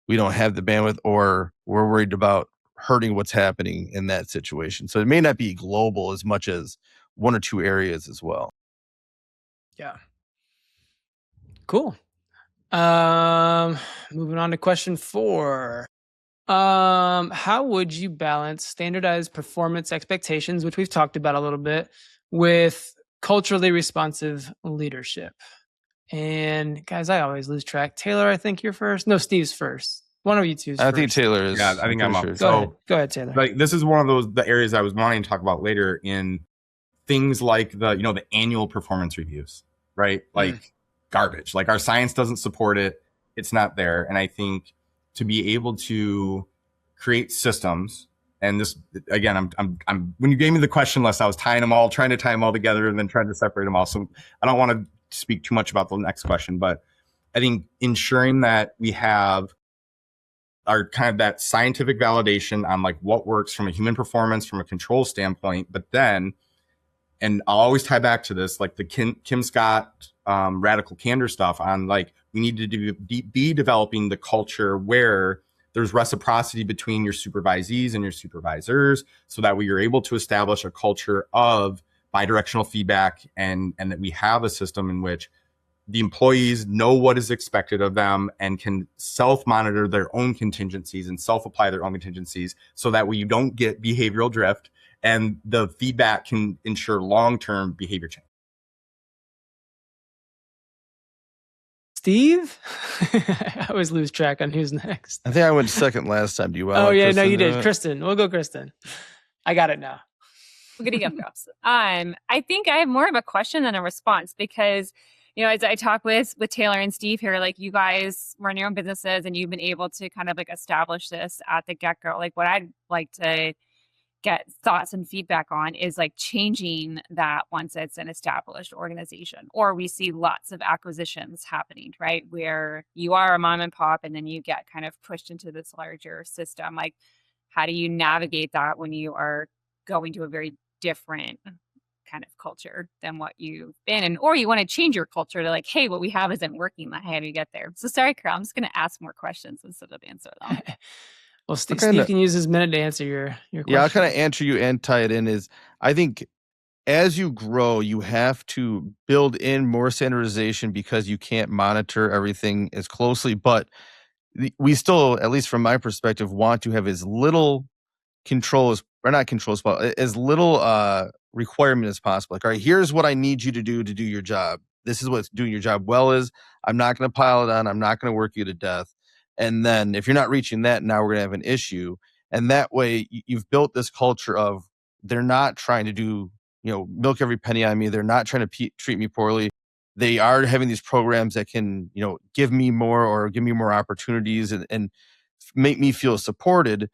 we don't have the bandwidth, or we're worried about hurting what's happening in that situation. So it may not be global as much as one or two areas as well. Yeah. Cool. Moving on to question 4. How would you balance standardized performance expectations, which we've talked about a little bit, with culturally responsive leadership? And guys, I always lose track. Taylor, I think you're first. No, Steve's first. One of you two's I first. think Taylor is. Yeah, I think I'm up. Sure. Go ahead, Taylor. Like, this is one of the areas I was wanting to talk about later in things like the annual performance reviews, right? Like garbage. Like, our science doesn't support it. It's not there. And I think to be able to create systems, and this, again, I'm when you gave me the question list, I was trying to tie them all together and then trying to separate them all. So I don't want to speak too much about the next question, but I think ensuring that we have our kind of that scientific validation on like what works from a human performance, from a control standpoint, but then, and I'll always tie back to this, like the Kim Scott radical candor stuff on like, we need to be developing the culture where there's reciprocity between your supervisees and your supervisors, so that we are able to establish a culture of bidirectional feedback, and that we have a system in which the employees know what is expected of them and can self-monitor their own contingencies and self-apply their own contingencies, so that way you don't get behavioral drift and the feedback can ensure long-term behavior change. Steve? I always lose track on who's next. I think I went second last time. Do you want yeah, Kristen no, you did. Kristen. We'll go Kristen. I got it now. We're getting up drops. I think I have more of a question than a response, because as I talk with Taylor and Steve here, like, you guys run your own businesses and you've been able to kind of like establish this at the get-go. Like, what I'd like to get thoughts and feedback on is like changing that once it's an established organization. Or we see lots of acquisitions happening, right? Where you are a mom and pop and then you get kind of pushed into this larger system. Like, how do you navigate that when you are going to a very different kind of culture than what you've been in, or you want to change your culture to like, hey, what we have isn't working. Like, how do you get there? So sorry, Carol, I'm just going to ask more questions instead of answer them. Well, Steve can use his minute to answer your question. Yeah, I'll kind of answer you and tie it in. Is I think as you grow, you have to build in more standardization because you can't monitor everything as closely. But we still, at least from my perspective, want to have as little control or not control but as little requirement as possible. Like, all right, here's what I need you to do your job. This is what doing your job well is. I'm not going to pile it on. I'm not going to work you to death. And then if you're not reaching that, now we're going to have an issue. And that way you've built this culture of they're not trying to do, milk every penny on me. They're not trying to treat me poorly. They are having these programs that can, give me more or give me more opportunities and make me feel supported.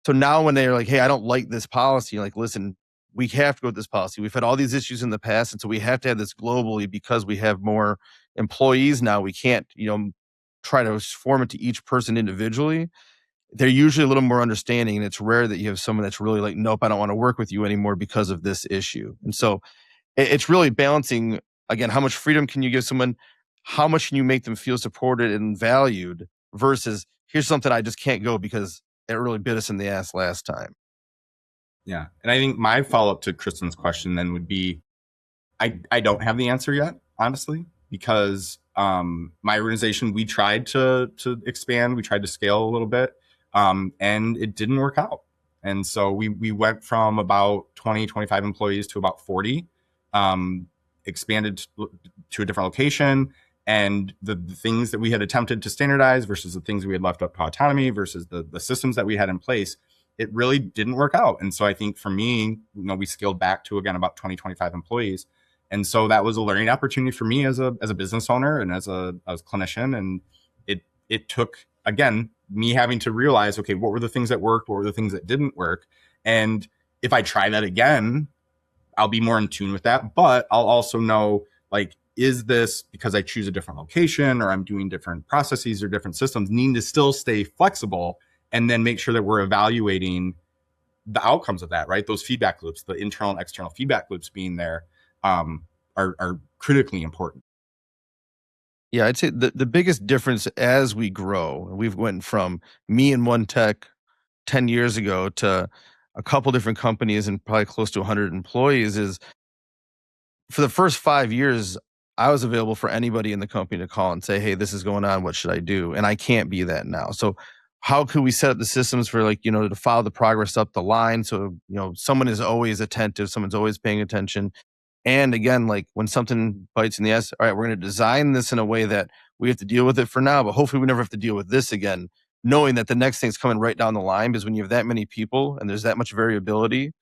So now when they're like, hey, I don't like this policy, like, listen, we have to go with this policy. We've had all these issues in the past. And so we have to have this globally because we have more employees now. We can't, try to form it to each person individually. They're usually a little more understanding. And it's rare that you have someone that's really like, nope, I don't want to work with you anymore because of this issue. And so it's really balancing, again, how much freedom can you give someone? How much can you make them feel supported and valued versus here's something I just can't go because it really bit us in the ass last time. Yeah. And I think my follow-up to Kristen's question then would be, I don't have the answer yet, honestly, because my organization, we tried to expand, we tried to scale a little bit, and it didn't work out. And so we went from about 20, 25 employees to about 40, expanded to a different location. And the things that we had attempted to standardize versus the things we had left up to autonomy versus the systems that we had in place, it really didn't work out. And so I think for me, we scaled back to, again, about 20, 25 employees. And so that was a learning opportunity for me as a business owner and as a clinician. And it took, again, me having to realize, okay, what were the things that worked? What were the things that didn't work? And if I try that again, I'll be more in tune with that. But I'll also know, like, is this because I choose a different location or I'm doing different processes or different systems, needing to still stay flexible and then make sure that we're evaluating the outcomes of that, right? Those feedback loops, the internal and external feedback loops being there are critically important. Yeah, I'd say the biggest difference as we grow, we've went from me and one tech 10 years ago to a couple different companies and probably close to 100 employees is for the first 5 years, I was available for anybody in the company to call and say, hey, this is going on. What should I do? And I can't be that now. So how could we set up the systems for to follow the progress up the line? So, someone is always attentive. Someone's always paying attention. And again, like when something bites in the ass, all right, we're going to design this in a way that we have to deal with it for now, but hopefully we never have to deal with this again, knowing that the next thing's coming right down the line. Because when you have that many people and there's that much variability,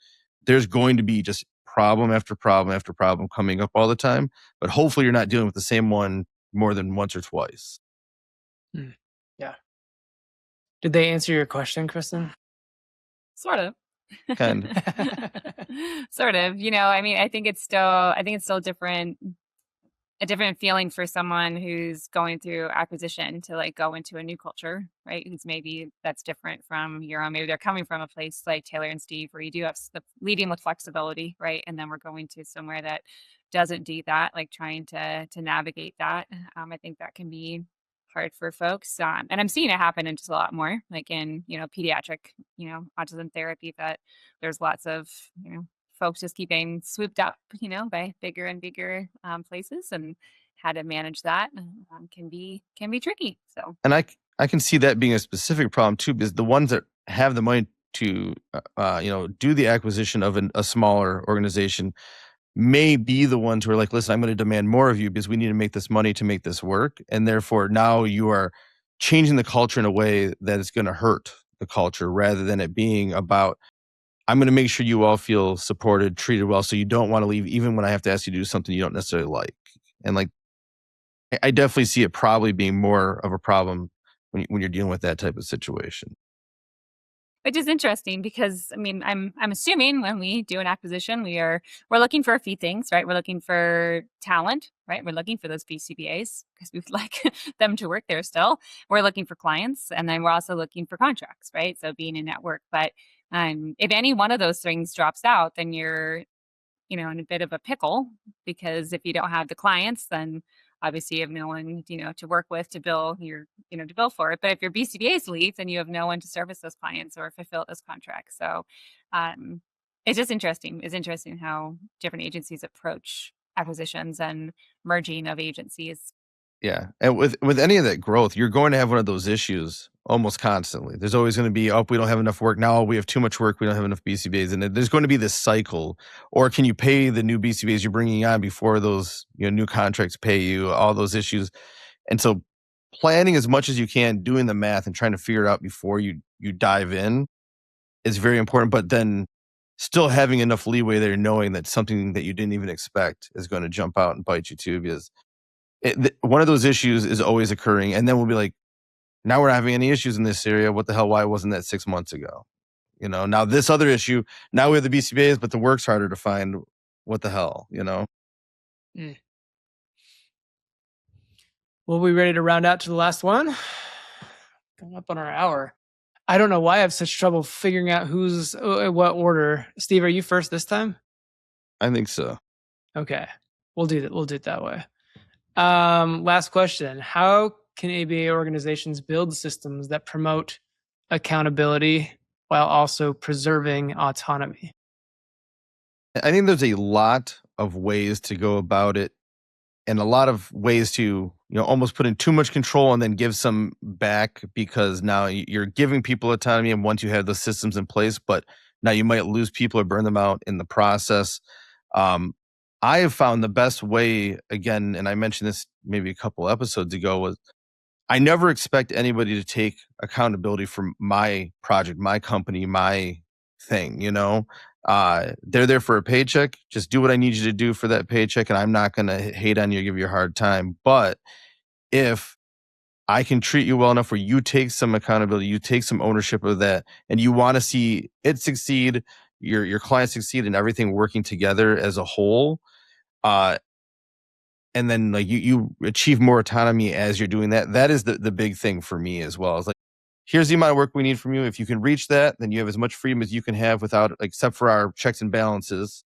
there's going to be just problem after problem after problem coming up all the time. But hopefully you're not dealing with the same one more than once or twice. Yeah. Did they answer your question, Kristen? Sort of. Kind of. Sort of. I think it's still different, a different feeling for someone who's going through acquisition to like go into a new culture, right? Because maybe that's different from your own. Maybe they're coming from a place like Taylor and Steve where you do have the leading with flexibility, right? And then we're going to somewhere that doesn't do that, like trying to navigate that. I think that can be hard for folks. And I'm seeing it happen in just a lot more, like in, pediatric, autism therapy, that there's lots of, folks just keep getting swooped up, by bigger and bigger places, and how to manage that can be tricky. So, and I can see that being a specific problem too, because the ones that have the money to, do the acquisition of a smaller organization may be the ones who are like, listen, I'm going to demand more of you because we need to make this money to make this work. And therefore now you are changing the culture in a way that is going to hurt the culture rather than it being about, I'm going to make sure you all feel supported, treated well. So you don't want to leave even when I have to ask you to do something you don't necessarily like. And like, I definitely see it probably being more of a problem when you're dealing with that type of situation. Which is interesting because I'm assuming when we do an acquisition, we're looking for a few things, right? We're looking for talent, right? We're looking for those BCBAs because we'd like them to work there still. We're looking for clients, and then we're also looking for contracts, right? So being a network. But if any one of those things drops out, then you're in a bit of a pickle, because if you don't have the clients, then obviously you have no one, to work with to bill to bill for it. But if your BCBAs leave, then you have no one to service those clients or fulfill those contracts. So it's just interesting. It's interesting how different agencies approach acquisitions and merging of agencies. Yeah. And with any of that growth, you're going to have one of those issues almost constantly. There's always going to be, we don't have enough work. Now we have too much work. We don't have enough BCBAs. And there's going to be this cycle. Or can you pay the new BCBAs you're bringing on before those new contracts pay you, all those issues. And so planning as much as you can, doing the math and trying to figure it out before you dive in is very important. But then still having enough leeway there, knowing that something that you didn't even expect is going to jump out and bite you too, because one of those issues is always occurring, and then we'll be like, now we're not having any issues in this area. What the hell? Why wasn't that 6 months ago? Now this other issue, now we have the BCBAs, but the work's harder to find. What the hell? Mm. Well, we ready to round out to the last one? Coming up on our hour. I don't know why I have such trouble figuring out who's what order. Steve, are you first this time? I think so. Okay, we'll do that. We'll do it that way. Last question. How can ABA organizations build systems that promote accountability while also preserving autonomy? I think there's a lot of ways to go about it, and a lot of ways to almost put in too much control and then give some back, because now you're giving people autonomy, and once you have the systems in place, but now you might lose people or burn them out in the process. I have found the best way, again, and I mentioned this maybe a couple episodes ago, was I never expect anybody to take accountability for my project, my company, my thing, they're there for a paycheck. Just do what I need you to do for that paycheck, and I'm not going to hate on you or give you a hard time. But if I can treat you well enough where you take some accountability, you take some ownership of that, and you want to see it succeed, your clients succeed, and everything working together as a whole, and then like you achieve more autonomy as you're doing that. That is the big thing for me as well. It's like, here's the amount of work we need from you. If you can reach that, then you have as much freedom as you can have without, except for our checks and balances.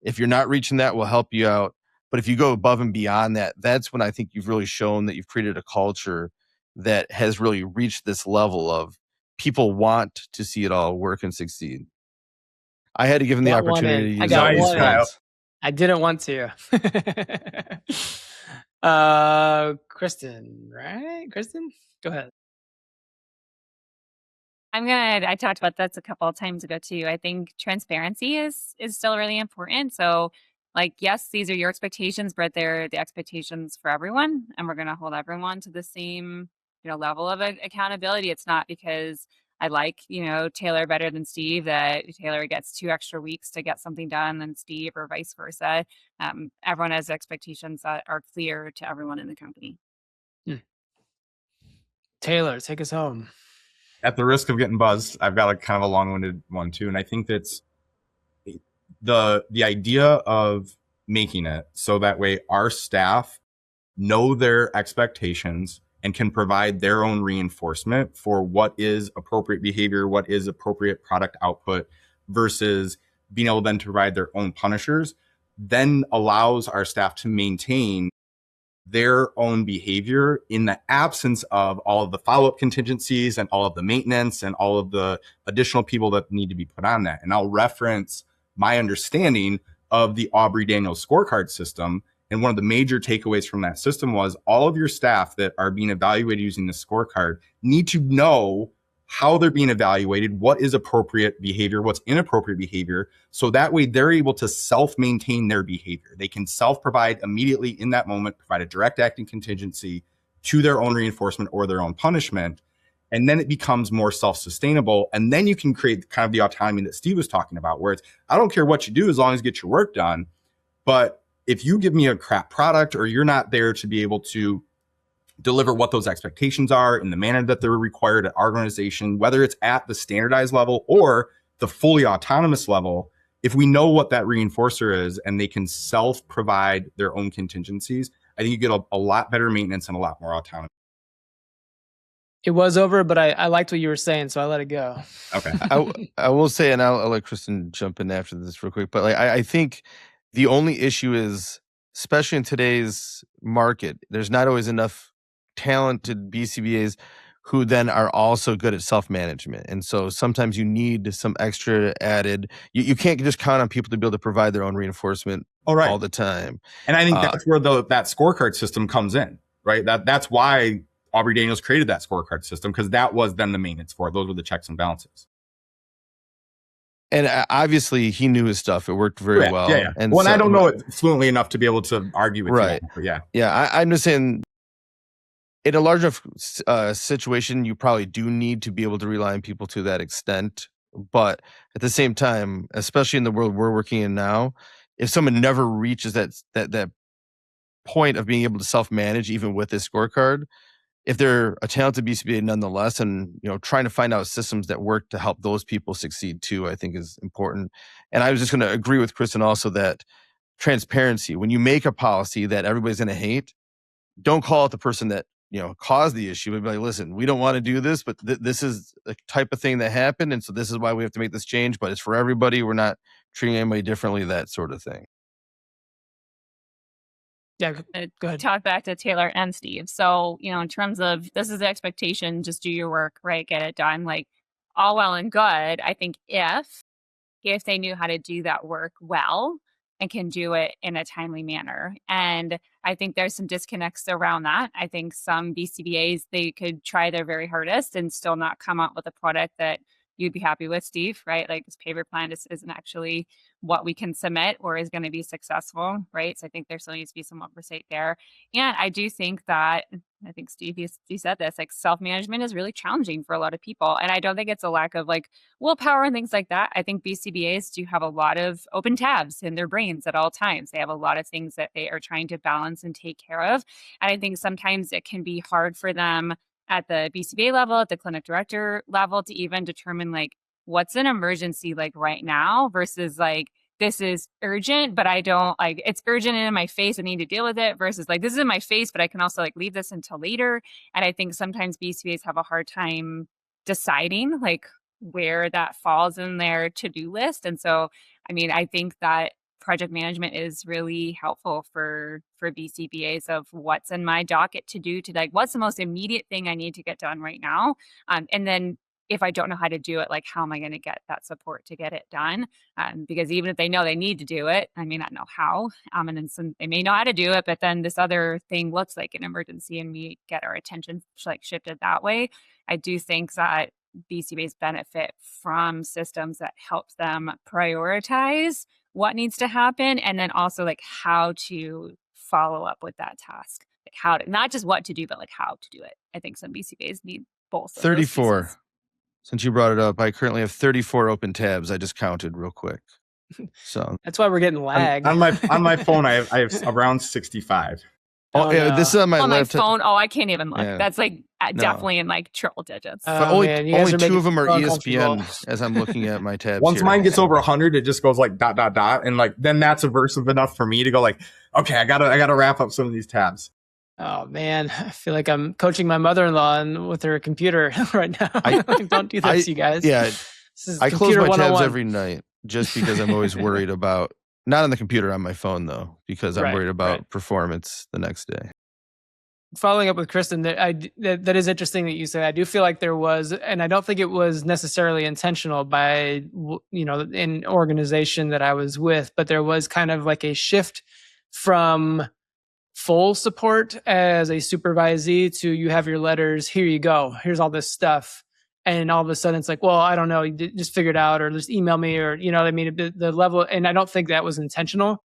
If you're not reaching that, we'll help you out. But if you go above and beyond that, that's when I think you've really shown that you've created a culture that has really reached this level of people want to see it all work and succeed. I had to give them the opportunity to use it. I didn't want to. Kristen, right? Kristen, go ahead. I talked about this a couple of times ago too. I think transparency is still really important. So yes, these are your expectations, but they're the expectations for everyone. And we're going to hold everyone to the same, level of accountability. It's not because I like, Taylor better than Steve, that Taylor gets 2 extra weeks to get something done than Steve, or vice versa. Everyone has expectations that are clear to everyone in the company. Taylor, take us home. At the risk of getting buzzed, I've got a kind of a long-winded one too. And I think that's the idea of making it so that way our staff know their expectations and can provide their own reinforcement for what is appropriate behavior, what is appropriate product output, versus being able then to provide their own punishers, then allows our staff to maintain their own behavior in the absence of all of the follow-up contingencies and all of the maintenance and all of the additional people that need to be put on that. And I'll reference my understanding of the Aubrey Daniels scorecard system. And one of the major takeaways from that system was all of your staff that are being evaluated using the scorecard need to know how they're being evaluated, what is appropriate behavior, what's inappropriate behavior. So that way they're able to self-maintain their behavior. They can self-provide immediately in that moment, provide a direct acting contingency to their own reinforcement or their own punishment. And then it becomes more self-sustainable. And then you can create kind of the autonomy that Steve was talking about, where it's, I don't care what you do as long as you get your work done. But if you give me a crap product, or you're not there to be able to deliver what those expectations are in the manner that they're required at our organization, whether it's at the standardized level or the fully autonomous level. If we know what that reinforcer is and they can self-provide their own contingencies, I think you get a lot better maintenance and a lot more autonomy. It was over, but I liked what you were saying, so I let it go. Okay. I will say, and I'll let Kristen jump in after this real quick, but like I think the only issue is, especially in today's market, there's not always enough talented BCBAs who then are also good at self-management. And so sometimes you need some extra added. You can't just count on people to be able to provide their own reinforcement all the time. And I think that's where that scorecard system comes in, right? That's why Aubrey Daniels created that scorecard system, because that was then the maintenance for it. Those were the checks and balances. And obviously he knew his stuff. It worked very well. Yeah. And I don't know it fluently enough to be able to argue with you. But yeah. Yeah. I'm just saying, in a large enough situation, you probably do need to be able to rely on people to that extent. But at the same time, especially in the world we're working in now, if someone never reaches that point of being able to self-manage, even with this scorecard, if they're a talented BCBA nonetheless, and trying to find out systems that work to help those people succeed too, I think is important. And I was just going to agree with Kristen also that transparency, when you make a policy that everybody's going to hate, don't call it the person that caused the issue, and be like, listen, we don't want to do this, but this is the type of thing that happened, and so this is why we have to make this change, but it's for everybody. We're not treating anybody differently, that sort of thing. Yeah, go ahead. Talk back to Taylor and Steve. So, in terms of this is the expectation, just do your work, right? Get it done. Like, all well and good. I think if they knew how to do that work well and can do it in a timely manner. And I think there's some disconnects around that. I think some BCBAs, they could try their very hardest and still not come out with a product that you'd be happy with, Steve, right? Like, this behavior plan isn't actually what we can submit or is going to be successful, right? So I think there still needs to be some oversight there. And I do think that, I think Steve, you said this, like, self-management is really challenging for a lot of people. And I don't think it's a lack of like willpower and things like that. I think BCBAs do have a lot of open tabs in their brains at all times. They have a lot of things that they are trying to balance and take care of. And I think sometimes it can be hard for them at the BCBA level, at the clinic director level, to even determine like what's an emergency like right now versus like, this is urgent, but I don't like, it's urgent and in my face, I need to deal with it, versus like, this is in my face, but I can also like leave this until later. And I think sometimes BCBAs have a hard time deciding like where that falls in their to-do list. And so, I mean, I think that project management is really helpful for BCBAs of what's in my docket to do, to like, what's the most immediate thing I need to get done right now. And then if I don't know how to do it, like, how am I going to get that support to get it done? Because even if they know they need to do it, I may not know how. And then they may know how to do it, but then this other thing looks like an emergency and we get our attention like shifted that way. I do think that BCBAs benefit from systems that help them prioritize what needs to happen, and then also like how to follow up with that task, like how to, not just what to do, but like how to do it. I think some BCBAs need both. 34. Since you brought it up, I currently have 34 open tabs. I just counted real quick. So that's why we're getting lag. On my phone, I have around 65. Oh, yeah, no. This is on my laptop. My phone. Oh, I can't even look. Yeah. That's like definitely in like triple digits. Only two of them are ESPN as I'm looking at my tabs. Once mine gets over 100, it just goes like ... And like, then that's aversive enough for me to go like, okay, I gotta wrap up some of these tabs. Oh man, I feel like I'm coaching my mother-in-law with her computer right now. Don't do this, you guys. Yeah, I close my tabs every night just because I'm always worried about, not on the computer, on my phone though, because I'm worried about performance the next day. Following up with Kristen, that is interesting that you say. I do feel like there was, and I don't think it was necessarily intentional by, in organization that I was with, but there was kind of like a shift from full support as a supervisee to, you have your letters, here you go, here's all this stuff. And all of a sudden it's like, well, I don't know, just figure it out, or just email me, or, what I mean, the level. And I don't think that was intentional,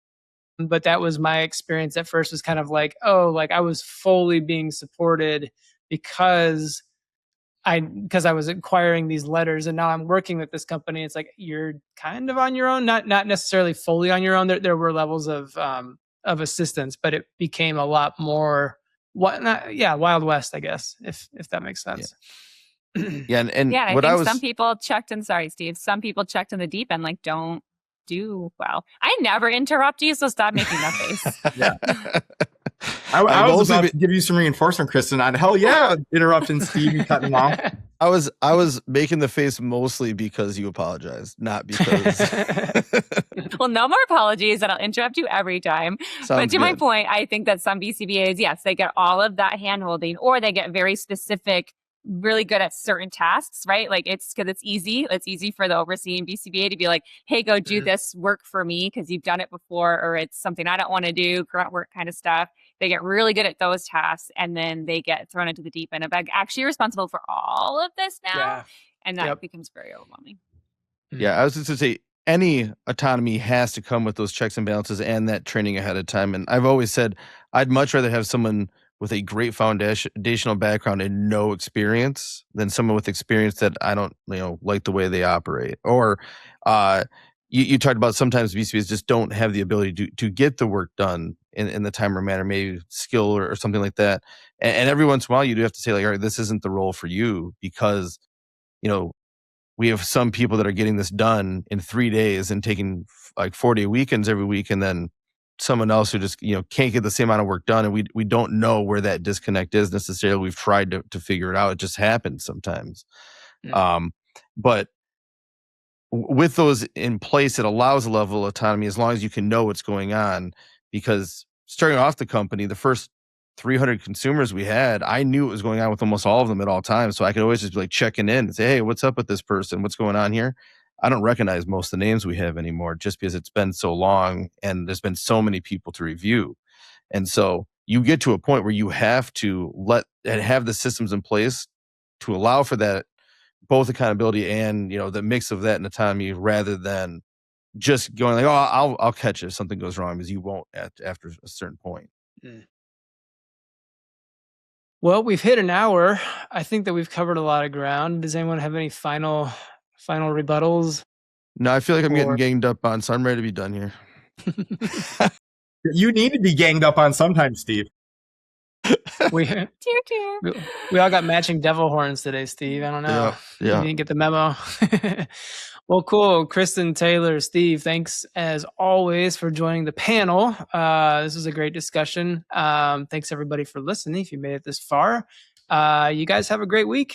but that was my experience at first, was kind of like, oh, like I was fully being supported because I was acquiring these letters, and now I'm working with this company. It's like, you're kind of on your own, not necessarily fully on your own. There were levels of assistance, but it became a lot more Wild West, I guess, if that makes sense. Yeah, and I what think some people checked in. Sorry, Steve. Some people checked in the deep end, like don't do well. I never interrupt you, so stop making that face. Yeah. I was about to give you some reinforcement, Kristen, on hell yeah, interrupting Steve and cutting him off. I was making the face mostly because you apologized, not because. Well, no more apologies, and I'll interrupt you every time. But to my point, I think that some BCBAs, yes, they get all of that handholding, or they get very specific, really good at certain tasks, right? Like it's because it's easy. It's easy for the overseeing BCBA to be like, hey, go do this work for me because you've done it before, or it's something I don't want to do, grunt work kind of stuff. They get really good at those tasks, and then they get thrown into the deep end of actually responsible for all of this now. Yeah. And that becomes very overwhelming. Yeah, I was just going to say, any autonomy has to come with those checks and balances and that training ahead of time. And I've always said, I'd much rather have someone with a great foundational background and no experience than someone with experience that I don't, like the way they operate. Or you talked about sometimes BCBAs just don't have the ability to get the work done in the time or manner, maybe skill or something like that. And every once in a while, you do have to say, like, all right, this isn't the role for you because, we have some people that are getting this done in 3 days and taking like 4-day weekends every week, and then someone else who just can't get the same amount of work done, and we don't know where that disconnect is necessarily. We've tried to figure it out. It just happens sometimes. But with those in place, it allows a level of autonomy as long as you can know what's going on. Because starting off the company, the first 300 consumers we had, I knew what was going on with almost all of them at all times. So I could always just be like checking in and say, hey, what's up with this person? What's going on here? I don't recognize most of the names we have anymore just because it's been so long and there's been so many people to review. And so you get to a point where you have to have the systems in place to allow for that, both accountability and, the mix of that and autonomy, rather than just going like, oh, I'll catch it if something goes wrong, because you won't after a certain point. Well, we've hit an hour. I think that we've covered a lot of ground. Does anyone have any final rebuttals? No, I feel like I'm getting ganged up on, so I'm ready to be done here. You need to be ganged up on sometimes, Steve. We all got matching devil horns today, Steve. I don't know. Yeah. You didn't get the memo. Well, cool. Kristen, Taylor, Steve, thanks as always for joining the panel. This was a great discussion. Thanks everybody for listening. If you made it this far, you guys have a great week.